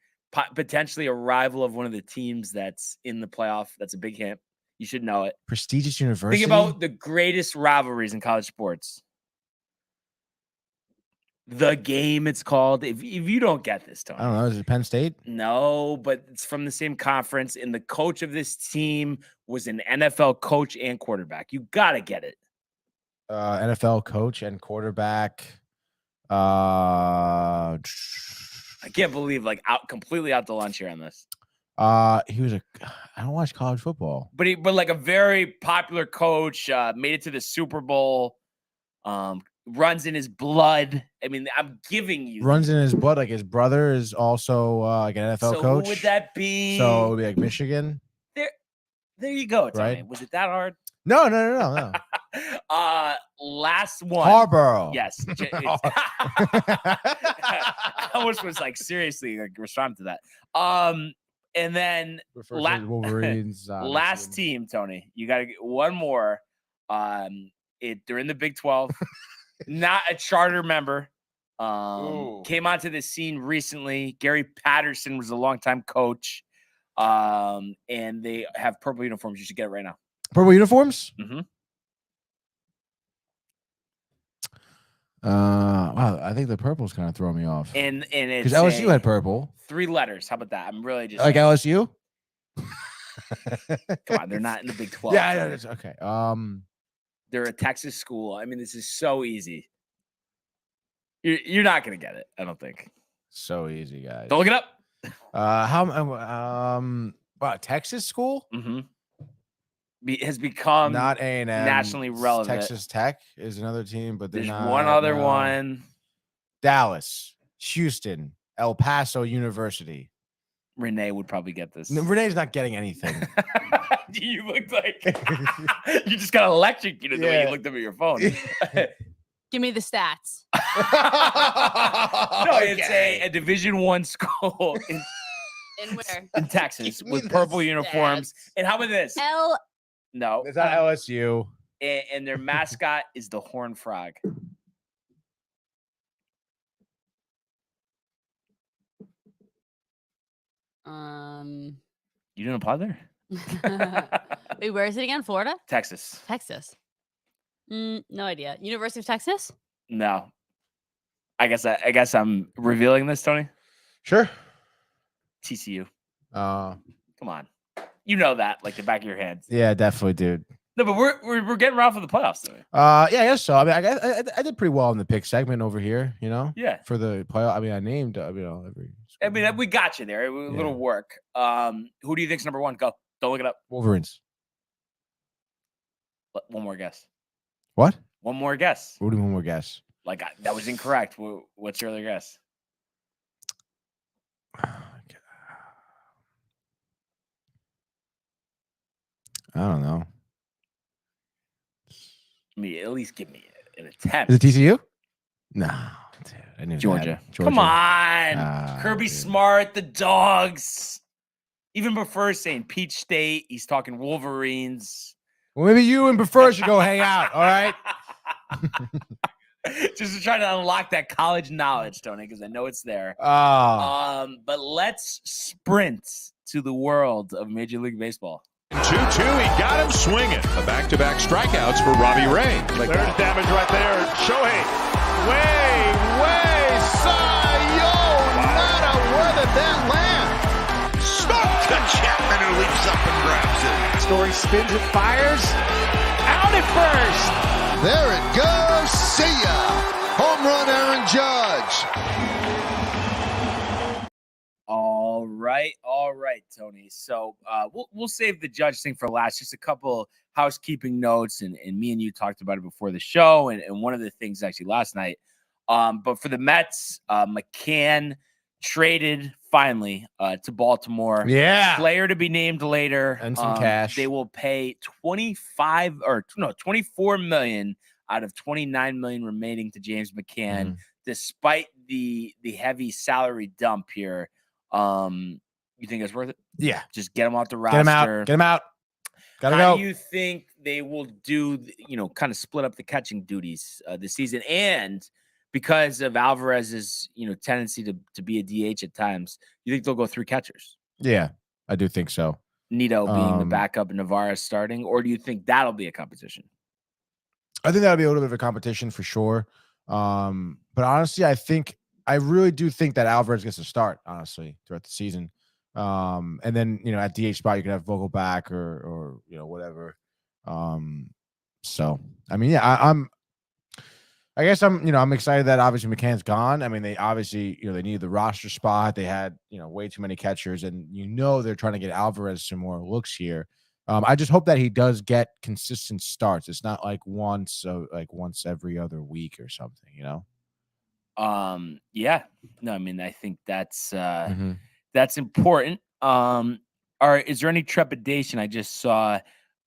potentially a rival of one of the teams that's in the playoff. That's a big hint. You should know it. Prestigious university. Think about the greatest rivalries in college sports. The game, it's called. If you don't get this, Tony. I don't know. Is it Penn State? No, but it's from the same conference. And the coach of this team was an NFL coach and quarterback. You got to get it. NFL coach and quarterback. I can't believe completely out to lunch here on this. He was I don't watch college football. But like a very popular coach, made it to the Super Bowl. Runs in his blood. I mean, I'm giving you runs in his blood. Like his brother is also like an NFL coach. Who would that be? So it would be like Michigan. There you go. Tony. Right? Was it that hard? No. Last one. Harborough. Yes. I almost was seriously responding to that. And then Wolverines. Last team, Tony. You got to get one more. They're in the Big 12. Not a charter member. Came onto the scene recently. Gary Patterson was a longtime coach. And they have purple uniforms. You should get it right now. Purple uniforms? Mm-hmm. Wow, I think the purple's kind of throwing me off. And it's because LSU had purple. 3 letters. How about that? I'm really just like LSU. Come on, they're not in the Big 12. Yeah, I know. It's okay. They're a Texas school. I mean, this is so easy. You're not gonna get it. I don't think. So easy, guys. Don't look it up. Wow, Texas school. Mm-hmm. Has become not A&M nationally relevant. Texas Tech is another team, but there's not, one other one. Dallas, Houston, El Paso University. Renee would probably get this. No, Renee's not getting anything. You looked like you just got electrocuted the way you looked up at your phone. Give me the stats. No, it's a Division I school in where? In Texas with purple uniforms. And how about this? No, it's not LSU. And their mascot is the horned frog. You didn't apply there? Wait, where is it again? Florida? Texas. No idea. University of Texas? No. I guess I'm revealing this, Tony. Sure. TCU. Come on. You know that like the back of your hand. Yeah, definitely, dude. No, but we're getting around for the playoffs, Tony. Yeah, I guess so. I mean, I did pretty well in the pick segment over here, you know? Yeah. For the playoff. I mean, I named, every. I mean, we got you there. A little work. Who do you think's number 1? Go. Don't look it up. Wolverines. One more guess. What? One more guess. What do you mean one more guess? Like, that was incorrect. What's your other guess? I don't know. I mean, at least give me an attempt. Is it TCU? No. Dude, I knew Georgia. Georgia. Come on. Kirby dude. Smart, the Dogs. Even before saying Peach State, he's talking Wolverines. Well, maybe you and Prefer should go hang out, all right? Just to try to unlock that college knowledge, Tony, because I know it's there. But let's sprint to the world of Major League Baseball. 2-2, he got him swinging. A back-to-back strikeouts for Robbie Ray. There's damage right there. Shohei, way, Cy-Yo, nada, where did that land? Stuck to Chapman, who leaps up and grabs it. Story spins it, fires, out at first. There it goes, see ya. Home run, Aaron Judge. All right. right, Tony. So we'll save the Judge thing for last. Just a couple housekeeping notes, and me and you talked about it before the show, and one of the things actually last night. But for the Mets, McCann traded finally to Baltimore. Yeah. Player to be named later. And some cash. They will pay 24 million out of 29 million remaining to James McCann, despite the heavy salary dump here. You think it's worth it? Yeah. Just get him off the roster. Get him out. Gotta go. How do you think they will do, kind of split up the catching duties this season? And because of Alvarez's, tendency to be a DH at times, you think they'll go 3 catchers? Yeah, I do think so. Nito being the backup and Navarro starting, or do you think that'll be a competition? I think that'll be a little bit of a competition for sure. But honestly, I really do think that Alvarez gets a start, honestly, throughout the season. And then, at DH spot, you could have Vogelback or whatever. So, I mean, yeah, I guess I'm excited that obviously McCann's gone. I mean, they obviously, they needed the roster spot. They had, way too many catchers, and they're trying to get Alvarez some more looks here. I just hope that he does get consistent starts. It's not like once every other week or something, Yeah. No, I mean, I think that's important. Is there any trepidation? I just saw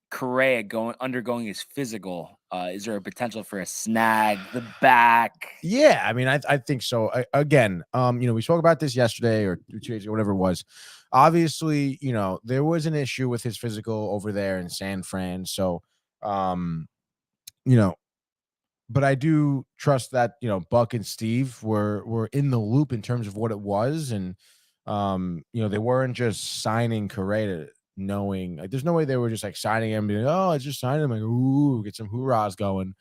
Correa undergoing his physical. Is there a potential for a snag, the back? Yeah, I mean, I think so. Again, we spoke about this yesterday or 2 days ago, whatever it was. Obviously, there was an issue with his physical over there in San Fran. So, but I do trust that, Buck and Steve were in the loop in terms of what it was. And, they weren't just signing Correa knowing, like, there's no way they were just like signing him, being, oh, I just signed him, like, ooh, get some hoorahs going.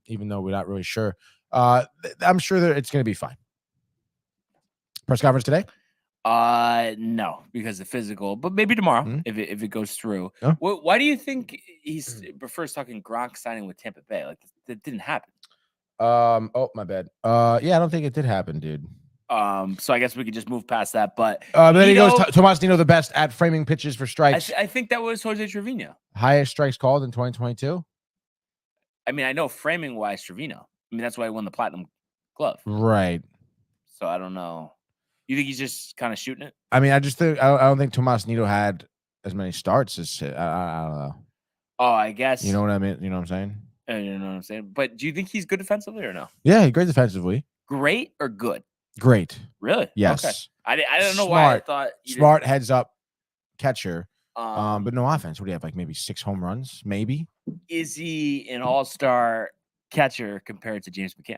Even though we're not really sure. I'm sure that it's going to be fine. Press conference today? No, because the physical, but maybe tomorrow if it goes through. Oh. Why do you think he prefers talking Gronk signing with Tampa Bay? Like, that didn't happen. Oh, my bad. Yeah, I don't think it did happen, dude. So I guess we could just move past that. But then he goes Tomas Nino, the best at framing pitches for strikes. I think that was Jose Trevino. Highest strikes called in 2022. I mean, I know framing wise Trevino. I mean, that's why he won the Platinum Glove. Right. So I don't know. You think he's just kind of shooting it? I mean, I don't think Tomas Nino had as many starts as I don't know. Oh, I guess. You know what I mean? You know what I'm saying? You know what I'm saying? But do you think he's good defensively or no? Yeah, he's great defensively. Great or good? Great. Really? Yes. Okay. I don't know why I thought smart heads up catcher. But no offense. What do you have? Like maybe 6 home runs? Maybe. Is he an all-star catcher compared to James McCann?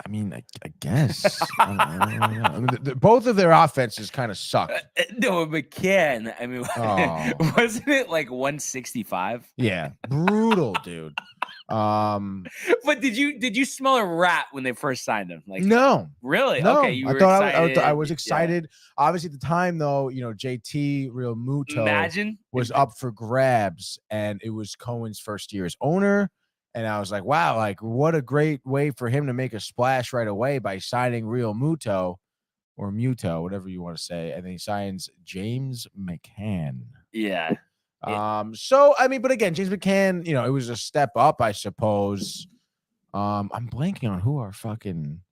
I mean, I guess. I mean, both of their offenses kind of suck. No, McCann. I mean, wasn't it like 165? Yeah, brutal, dude. But did you smell a rat when they first signed him? Like, no, really? No. Okay, you were excited. I was excited. Yeah. Obviously, at the time, though, JT Real Muto was up for grabs, and it was Cohen's first year as owner. And I was like, wow, like what a great way for him to make a splash right away by signing Real Muto or Muto, whatever you want to say. And then he signs James McCann. Yeah. So, I mean, but again, James McCann, it was a step up, I suppose. I'm blanking on who our fucking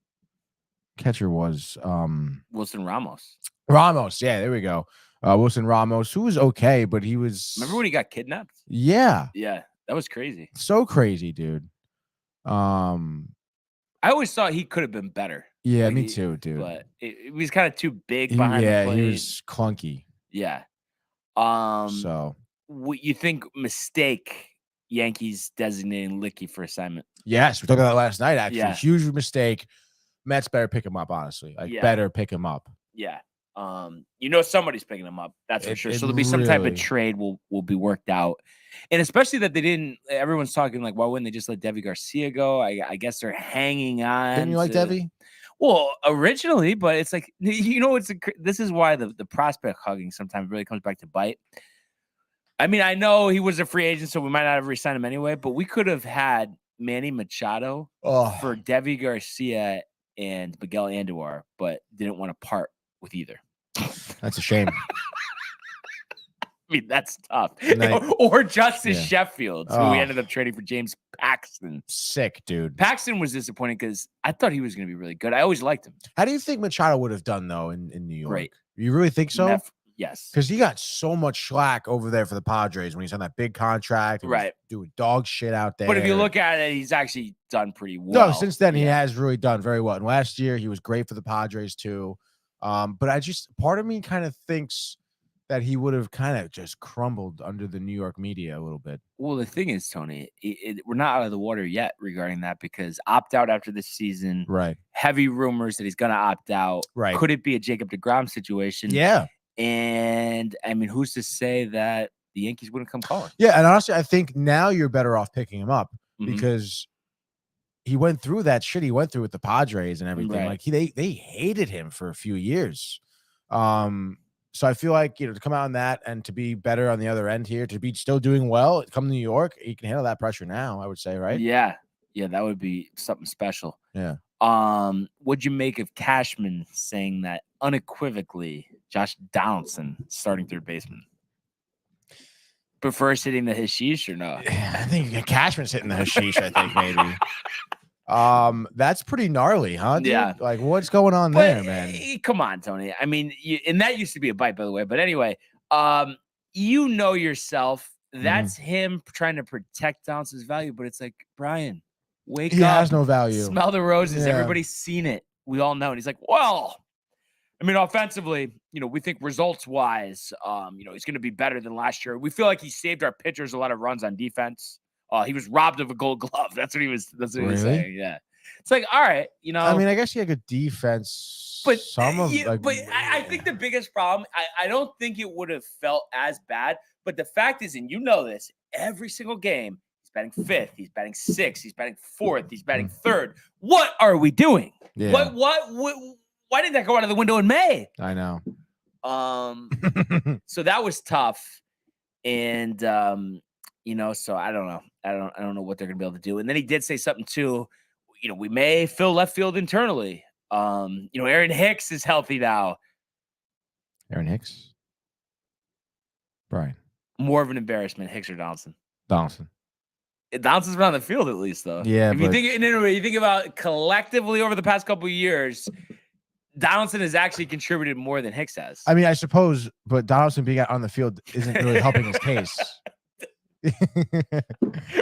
catcher was. Wilson Ramos. Yeah, there we go. Wilson Ramos, who was okay, but he was. Remember when he got kidnapped? Yeah. Yeah. That was crazy. So crazy, dude. I always thought he could have been better. Yeah, like me too, dude. But he was kind of too big behind the plate. Yeah, he was clunky. Yeah. So what you think mistake Yankees designating Licky for assignment? Yes, we talked about that last night, actually. Yeah. Huge mistake. Mets better pick him up, honestly. Better pick him up. Yeah. Somebody's picking him up. That's for sure. So there'll be some type of trade will be worked out. And especially that they didn't, everyone's talking like, why wouldn't they just let Devi Garcia go? I guess they're hanging on. Didn't you like Devi? Well, originally, but it's like, this is why the prospect hugging sometimes really comes back to bite. I mean, I know he was a free agent, so we might not have re-signed him anyway, but we could have had Manny Machado for Devi Garcia and Miguel Andujar, but didn't want to part with either. That's a shame. I mean, that's tough. Like, or Justice yeah. Sheffield, who we ended up trading for James Paxton. Sick, dude. Paxton was disappointing because I thought he was going to be really good. I always liked him. How do you think Machado would have done, though, in New York? Great. You really think so? Yes. Because he got so much slack over there for the Padres when he's on that big contract. And Right. doing dog shit out there. But if you look at it, he's actually done pretty well. No, since then, he has really done very well. And last year, he was great for the Padres, too. But part of me kind of thinks that he would have kind of just crumbled under the New York media a little bit. Well, the thing is, Tony, we're not out of the water yet regarding that because opt out after this season. Right. Heavy rumors that he's going to opt out. Right. Could it be a Jacob deGrom situation? Yeah. And, I mean, who's to say that the Yankees wouldn't come calling? Yeah, and honestly, I think now you're better off picking him up because he went through that shit he went through with the Padres and everything. Right. Like they hated him for a few years. So I feel like, to come out on that and to be better on the other end here, to be still doing well, come to New York, he can handle that pressure now, I would say, right? Yeah. Yeah, that would be something special. Yeah. What'd you make of Cashman saying that unequivocally Josh Donaldson starting third baseman? Prefers hitting the hashish or no? I think Cashman's hitting the hashish, I think maybe. That's pretty gnarly, huh? Dude? Yeah. Like, what's going on there, man? Come on, Tony. I mean, and that used to be a bite, by the way. But anyway, you know yourself. That's him trying to protect Donaldson's value. But it's like, Brian, wake up. He has no value. Smell the roses. Yeah. Everybody's seen it. We all know. And he's like, well, I mean, offensively, we think results-wise, he's going to be better than last year. We feel like he saved our pitchers a lot of runs on defense. He was robbed of a Gold Glove. That's what he was. That's what he was saying. Yeah, it's like, all right, I mean, I guess he had good defense, but I think the biggest problem, I don't think it would have felt as bad. But the fact is, and you know this, every single game, he's batting fifth, he's batting sixth, he's batting fourth, he's batting third. What are we doing? Yeah. What? Why didn't that go out of the window in May? I know. So that was tough, and so I don't know. I don't know what they're gonna be able to do. And then he did say something too. We may fill left field internally. Aaron Hicks is healthy now. Aaron Hicks, Brian. More of an embarrassment, Hicks or Donaldson? Donaldson. Donaldson's been on the field at least, though. Yeah. If you think about collectively over the past couple of years, Donaldson has actually contributed more than Hicks has. I mean, I suppose, but Donaldson being out on the field isn't really helping his case.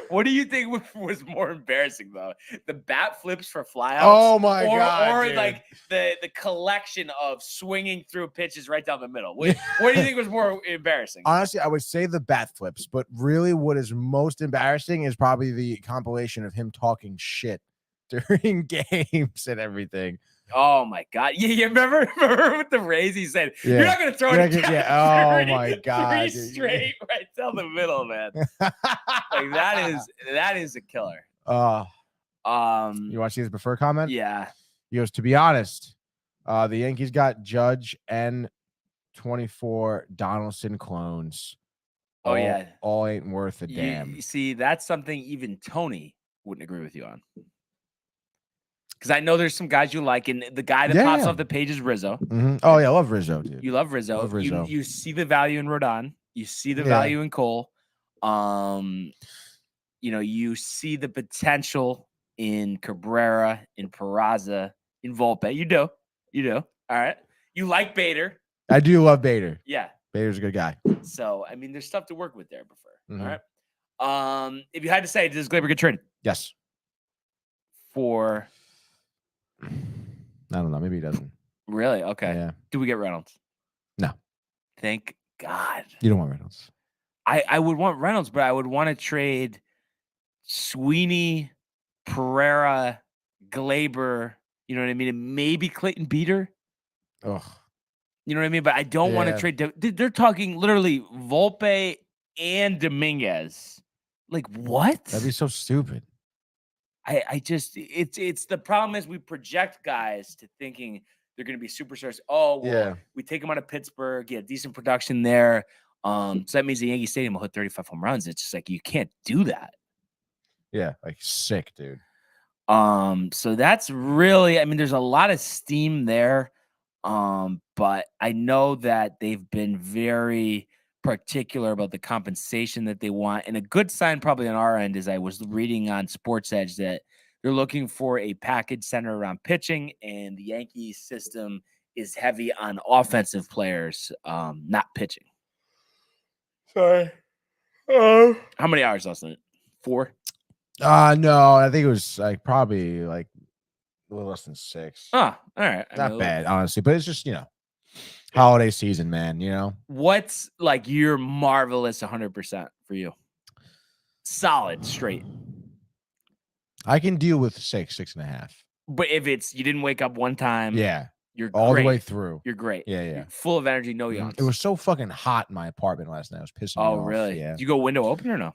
What do you think was more embarrassing, though? The bat flips for flyouts? Oh my god! Or dude. like the collection of swinging through pitches right down the middle. What do you think was more embarrassing? Honestly, I would say the bat flips, but really, what is most embarrassing is probably the compilation of him talking shit during games and everything. Oh my god! Yeah, remember with the Rays, he said, "You're not going to throw it." Oh my god! Three straight right down the middle, man. Like that is a killer. You want to see his preferred comment? Yeah. He goes, to be honest, the Yankees got Judge and 24 Donaldson clones. All ain't worth a damn. You see, that's something even Tony wouldn't agree with you on. Because I know there's some guys you like, and the guy that pops off the page is Rizzo. Mm-hmm. Oh, yeah, I love Rizzo, dude. You love Rizzo. Love Rizzo. You see the value in Rodon. You see the value in Cole. You see the potential in Cabrera, in Peraza, in Volpe. You do. All right. You like Bader. I do love Bader. Yeah. Bader's a good guy. So, I mean, there's stuff to work with there, Buffer. Mm-hmm. All right. If you had to say, does Gleyber get traded? Yes. For... I don't know. Maybe he doesn't. Really? Okay. Yeah. Do we get Reynolds? No. Thank God. You don't want Reynolds. I would want Reynolds, but I would want to trade Sweeney, Pereira, Gleyber, you know what I mean? And maybe Clayton Beater. Ugh. You know what I mean? But I don't want to trade. They're talking literally Volpe and Dominguez. Like, what? That'd be so stupid. I just, it's the problem is we project guys to thinking they're going to be superstars. Oh, well, we take them out of Pittsburgh, get decent production there. So that means the Yankee Stadium will hit 35 home runs. It's just like, you can't do that. Yeah, like sick, dude. So that's really, I mean, there's a lot of steam there. But I know that they've been very particular about the compensation that they want. And a good sign probably on our end is I was reading on Sports Edge that they're looking for a package centered around pitching, and the Yankees system is heavy on offensive players, not pitching. Sorry. How many hours last night? 4? No, I think it was like probably like a little less than 6. All right. Not bad, honestly, but it's just, holiday season, man, What's like your marvelous 100% for you? Solid, straight. I can deal with 6.5. But if it's you didn't wake up one time, Yeah. you're All great. the way through. You're great. Yeah. You're full of energy, no yawns. It was so fucking hot in my apartment last night. I was pissing me off. Oh, really? Yeah. Did you go window open or no?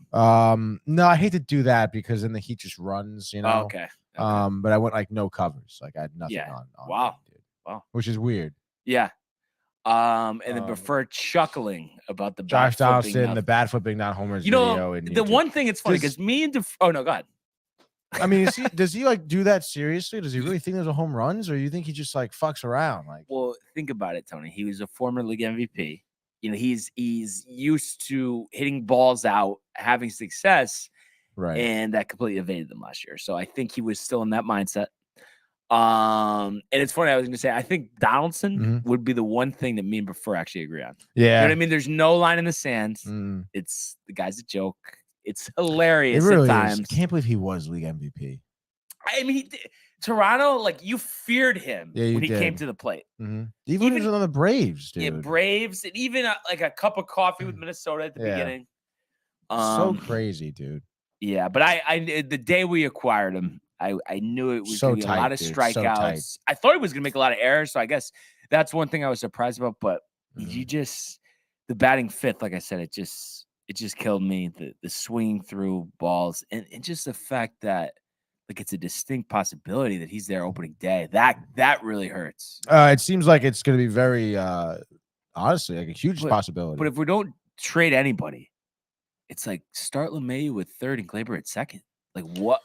No, I hate to do that because then the heat just runs, Oh, okay. But I went like no covers. Like I had nothing Yeah. on. Wow. Dude. Wow. Which is weird. Yeah. And then prefer chuckling about the Josh bat flipping Donaldson, the bat flipping, not homers You know, video. And the one thing it's funny because me and oh no, go ahead. I mean, does he like do that seriously? Does he really think those are home runs, or you think he just like fucks around? Like, well, think about it, Tony. He was a former league MVP. He's used to hitting balls out, having success, right? And that completely evaded them last year. So I think he was still in that mindset. And it's funny. I was going to say I think Donaldson would be the one thing that me and Prefer actually agree on. Yeah, you know what I mean. There's no line in the sand. It's the guy's a joke. It's hilarious really at times. I can't believe he was league MVP. I mean, Toronto, like you feared him when he did. came to the plate. Even when he was on the Braves, dude. Yeah, Braves, and even like a cup of coffee with Minnesota at the beginning. So crazy, dude. Yeah, but I the day we acquired him, I knew it was so going to be a lot of strikeouts. So I thought he was going to make a lot of errors, so I guess that's one thing I was surprised about. But you just the batting fifth, like I said, it just killed me. The swinging through balls and just the fact that like it's a distinct possibility that he's there opening day. That really hurts. It seems like it's going to be very honestly like a huge possibility. But if we don't trade anybody, it's like start LeMahieu with third and Glaber at second. Like what?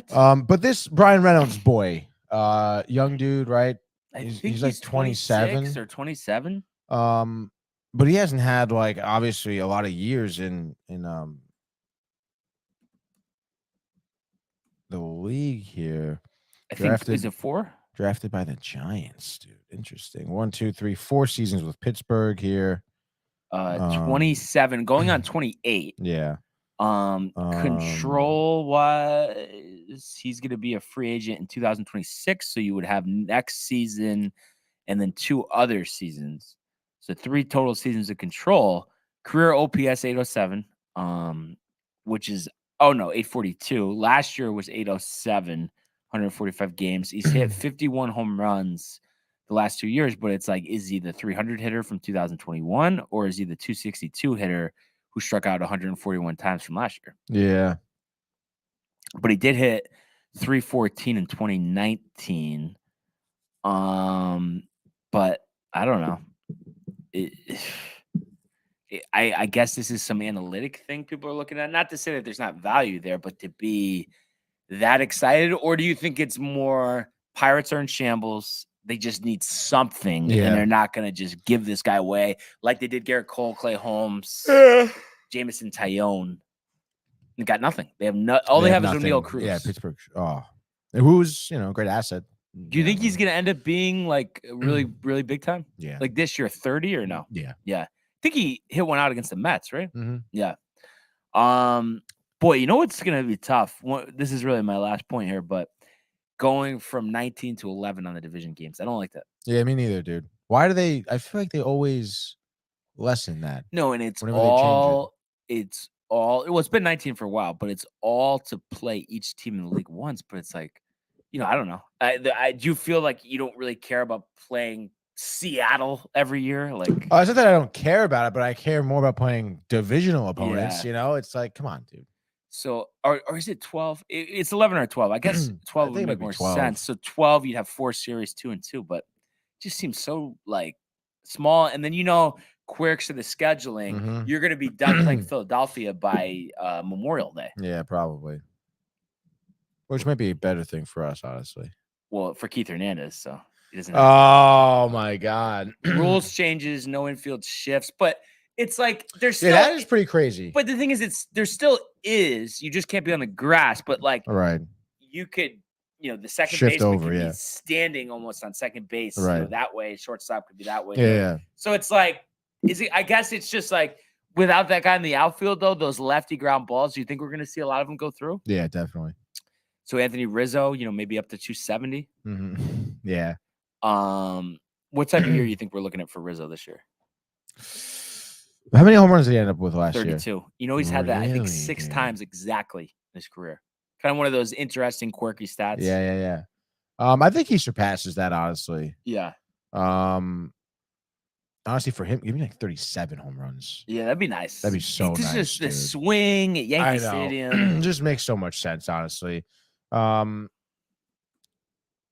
But this Brian Reynolds boy, young dude, right? He's like 27 or 27. But he hasn't had like obviously a lot of years in the league here. I think is it 4? Drafted by the Giants, dude. Interesting. 1, 2, 3, 4 seasons with Pittsburgh here. 27, going on 28. Yeah. Control was he's going to be a free agent in 2026, so you would have next season and then 2 other seasons. So 3 total seasons of Control. Career OPS 807, which is 842. Last year was 807, 145 games. He's hit 51 home runs the last 2 years, but it's like, is he the 300 hitter from 2021 or is he the 262 hitter who struck out 141 times from last year? Yeah. But he did hit 314 in 2019. But I don't know. I guess this is some analytic thing people are looking at. Not to say that there's not value there, but to be that excited, or do you think it's more Pirates are in shambles? They just need something, and they're not going to just give this guy away like they did Garrett Cole, Clay Holmes, Jameson Tyone. They got nothing. They have all they have is O'Neal Cruz. Yeah, Pittsburgh. Oh, who's a great asset. Do you think he's going to end up being like really, really big time? Yeah, like this year, 30 or no? Yeah. I think he hit one out against the Mets, right? Yeah. Boy, you know what's going to be tough? This is really my last point here, but going from 19 to 11 on the division games, I don't like that. Yeah, me neither, dude. Why do they? I feel like they always lessen that. No, and it's all. Well, it's been 19 for a while, but it's all to play each team in the league once. But it's like, I don't know. I do feel like you don't really care about playing Seattle every year. Like, it's not that I don't care about it, but I care more about playing divisional opponents. It's like, come on, dude. So, or is it 12? It's 11 or 12. I guess 12 would make more sense. So 12, you'd have 4 series, 2 and 2, but it just seems so like small. And then quirks of the scheduling, you're going to be done playing Philadelphia by Memorial Day. Yeah, probably. Which might be a better thing for us, honestly. Well, for Keith Hernandez, so he doesn't have Oh my God! rules changes, no infield shifts, but it's like there's still Yeah, that is pretty crazy. But the thing is, there still is. You just can't be on the grass, but like All right. you could, the second Shift baseman over, could yeah. be standing almost on second base, Right. that way. Shortstop could be that way. Yeah. So it's like, I guess it's just like without that guy in the outfield, though, those lefty ground balls. Do you think we're going to see a lot of them go through? Yeah, definitely. So Anthony Rizzo, maybe up to 270. Mm-hmm. Yeah. What type of year do you think we're looking at for Rizzo this year? How many home runs did he end up with last 32. year? He's had that, I think, Really, 6 dude? times exactly in his career. Kind of one of those interesting, quirky stats. Yeah. I think he surpasses that, honestly. Yeah. Honestly, for him, give me like 37 home runs. Yeah, that'd be nice. That'd be so nice. Just the dude. swing at Yankee Stadium. Just makes so much sense, honestly. I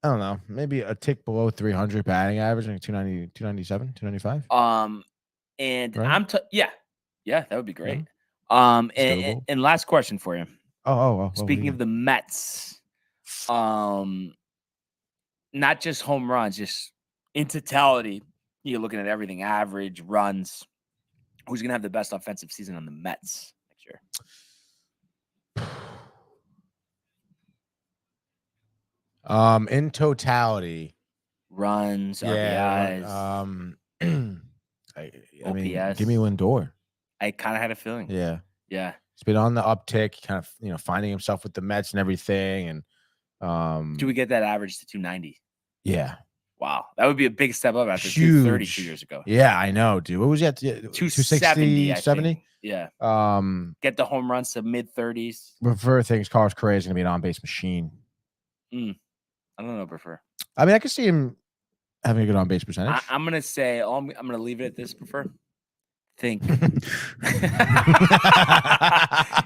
don't know. Maybe a tick below 300 batting average, like 290, 297, 295. And right? yeah, that would be great. Yeah. And last question for you. Oh. Speaking of the Mets, not just home runs, just in totality, you're looking at everything: average, runs. Who's going to have the best offensive season on the Mets next year? In totality, runs, RBIs. I mean, OPS. give me Lindor. I kind of had a feeling. Yeah. He's been on the uptick, kind of, finding himself with the Mets and everything. And do we get that average to 290? Yeah. Wow, that would be a big step up after Huge. 230 2 years ago. Yeah, I know, dude. What was that? 260, 70? Yeah. Get the home runs to mid 30s. Prefer things. Carlos Correa is going to be an on-base machine. I don't know. Prefer. I mean, I can see him having a good on-base percentage. I'm going to say, I'm going to leave it at this. Prefer. Think.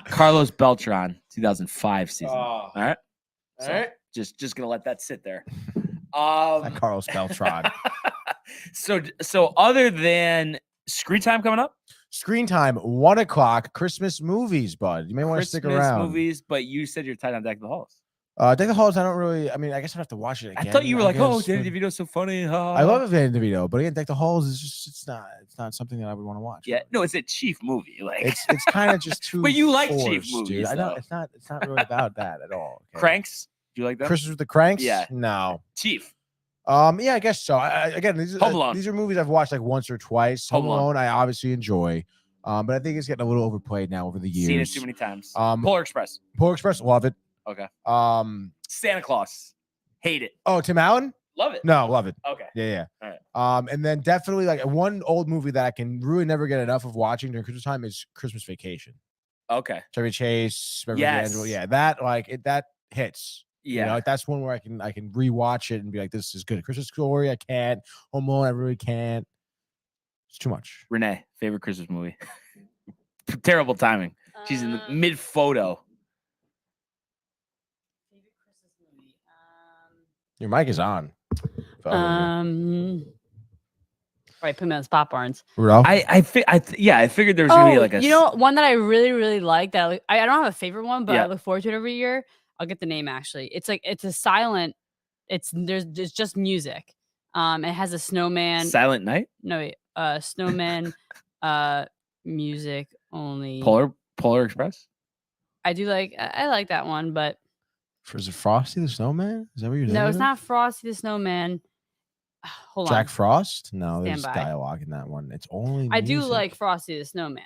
Carlos Beltran, 2005 season. All right. Just going to let that sit there. Carlos Beltran. So other than screen time coming up, screen time 1 o'clock, Christmas movies, bud. You may want to stick around. Movies, but you said you're tight on Deck the Halls. Deck the Halls, I don't really. I mean, I guess I'd have to watch it again. I thought you were like, oh, Danny DeVito's so funny. I love Danny DeVito, but again, Deck the Halls is just it's not something that I would want to watch. Yeah, no, it's a Chief movie. Like it's kind of just too. But you like forced, Chief movies, dude. I know though. it's not really about that at all. Okay? Cranks. Do you like that? Christmas with the Cranks? Yeah. No. Chief. Yeah, I guess so. Again, Home Alone. These are movies I've watched like once or twice. Home Alone. Alone, I obviously enjoy. But I think it's getting a little overplayed now over the years. Seen it too many times. Polar Express. Polar Express, love it. Okay. Santa Claus. Hate it. Oh, Tim Allen? Love it. No, love it. Okay. Yeah. All right. And then definitely like one old movie that I can really never get enough of watching during Christmas time is Christmas Vacation. Okay. Chevy Chase, Beverly Yes. D'Angelo. Yeah, that hits. Yeah. Like that's one where I can rewatch it and be like, this is good. Christmas Story, I can't. Home Alone, I really can't. It's too much. Renee, favorite Christmas movie. Terrible timing. She's in the mid photo. Favorite Christmas movie. Your mic is on. All right, put me on spot, Barnes. Rudolph? I figured there was gonna be like a one that I really, really like that I don't have a favorite one, but Yeah. I look forward to it every year. I'll get the name actually. It's a silent. It's just music. It has a snowman. Silent Night. No, wait, snowman. Music only. Polar Express. I like that one, but Is it Frosty the Snowman? Is that what you're doing? no, it's not Frosty the Snowman. Hold on. Jack Frost? No, there's Stand by. dialogue in that one. It's only I do music. like Frosty the Snowman.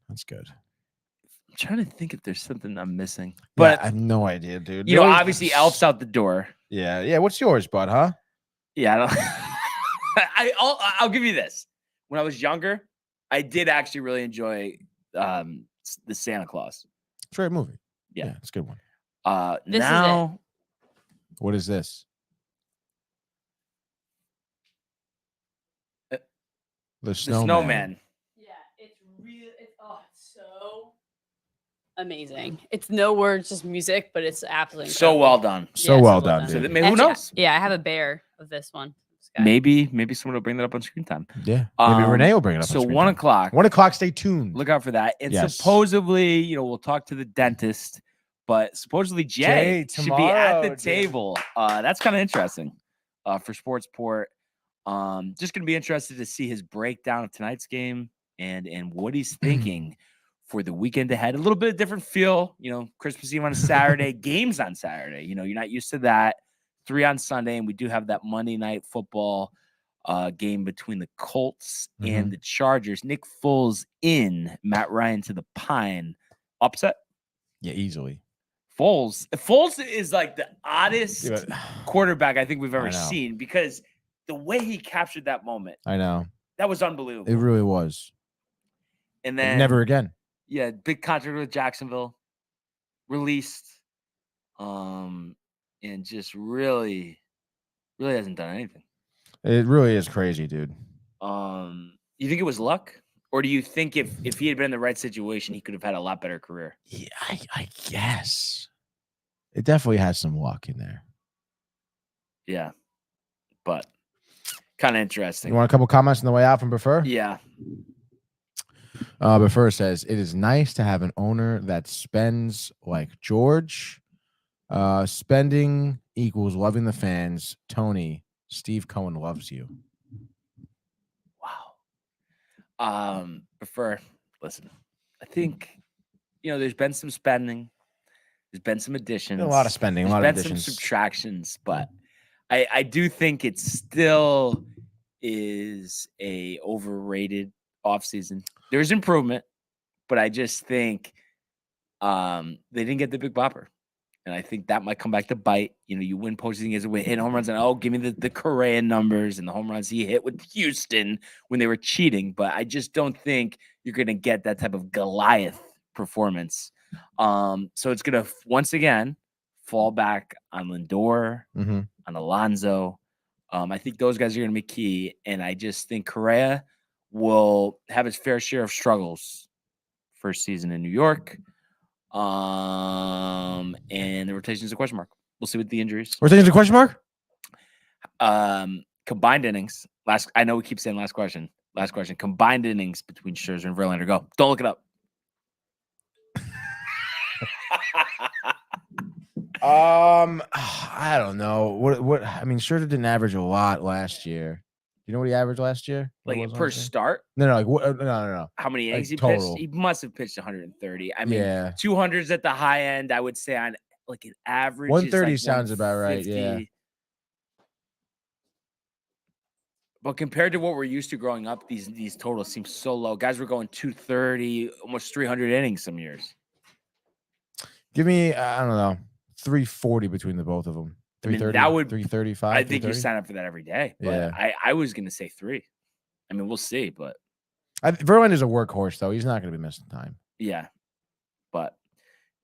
That's good. I'm trying to think if there's something I'm missing, But but I have no idea, dude. obviously Elf's out the door. Yeah. What's yours, bud? Huh? Yeah, I'll give you this. When I was younger, I did actually really enjoy the Santa Claus. It's a great movie. Yeah. It's a good one. This is Now, What is this? The the Snowman. Snowman. Yeah, it's real. It's so amazing. It's no words, just music, but it's absolutely So incredible. well done. So Yeah, well done, So dude. that, maybe, who Actually, knows? Yeah, I have a bear of this one. This guy. Maybe someone will bring that up on screen time. Yeah. Maybe Renee will bring it up. So on screen 1 time. o'clock. 1 o'clock. Stay tuned. Look out for that. And Yes. supposedly, we'll talk to the dentist, but supposedly Jay should be at the tomorrow, dude. table. That's kind of interesting for Sportsport. Just going to be interested to see his breakdown of tonight's game and what he's thinking for the weekend ahead. A little bit of different feel, Christmas Eve on a Saturday, games on Saturday. You're not used to that. 3 on Sunday, and we do have that Monday Night Football game between the Colts and the Chargers. Nick Foles in, Matt Ryan to the Pine. Upset? Yeah, easily. Foles is like the oddest quarterback I think we've ever seen, because the way he captured that moment. I know. That was unbelievable. It really was. And then never again. Yeah, big contract with Jacksonville. Released. And just really hasn't done anything. It really is crazy, dude. You think it was luck? Or do you think if he had been in the right situation, he could have had a lot better career? Yeah, I guess. It definitely has some luck in there. Yeah. But kind of interesting. You want a couple comments on the way out from Prefer? Yeah. Prefer says, it is nice to have an owner that spends like George. Spending equals loving the fans. Tony, Steve Cohen loves you. Wow. Prefer, listen, I think, there's been some spending. There's been some additions. A lot of spending, a lot of additions. Some subtractions, but I do think it still is a overrated offseason. There's improvement, but I just think they didn't get the big bopper. And I think that might come back to bite. You win postseason games with hitting home runs, and give me the Correa numbers and the home runs he hit with Houston when they were cheating. But I just don't think you're going to get that type of Goliath performance. So it's going to once again fall back on Lindor, on Alonso. I think those guys are going to be key, and I just think Correa will have his fair share of struggles first season in New York. And the rotation is a question mark. We'll see with the injuries. Rotation is a question mark? Combined innings. I know we keep saying last question. Last question. Combined innings between Scherzer and Verlander. Go. Don't look it up. I don't know. What I mean, Scherzer didn't average a lot last year. You know what he averaged last year? Like per start? No. Like what? No. How many innings he total. pitched? He must have pitched 130. I mean, 200s at the high end. I would say on like an average. 130 sounds about right. Yeah. But compared to what we're used to growing up, these totals seem so low. Guys were going 230, almost 300 innings some years. Give me, I don't know, 340 between the both of them. 330, that would 335. I think you sign up for that every day. But yeah. I was going to say 3. I mean, we'll see, but Verlander's a workhorse though. He's not going to be missing time. Yeah, but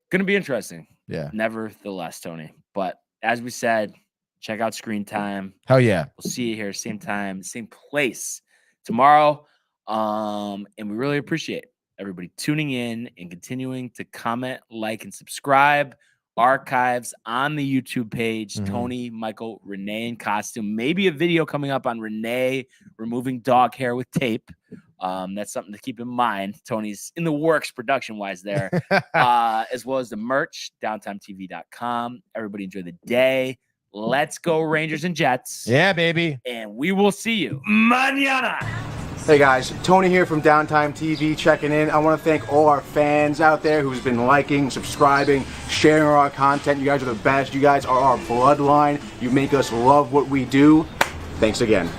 going to be interesting. Yeah, nevertheless, Tony. But as we said, check out Screen Time. Hell yeah, we'll see you here, same time, same place tomorrow. And we really appreciate everybody tuning in and continuing to comment, like, and subscribe. Archives on the YouTube page. Tony, Michael, Renee in costume. Maybe a video coming up on Renee removing dog hair with tape. That's something to keep in mind. Tony's in the works production-wise there. As well as the merch, downtimetv.com. Everybody enjoy the day. Let's go Rangers and Jets. Yeah, baby. And we will see you mañana. Hey guys, Tony here from Downtime TV checking in. I want to thank all our fans out there who's been liking, subscribing, sharing our content. You guys are the best. You guys are our bloodline. You make us love what we do. Thanks again.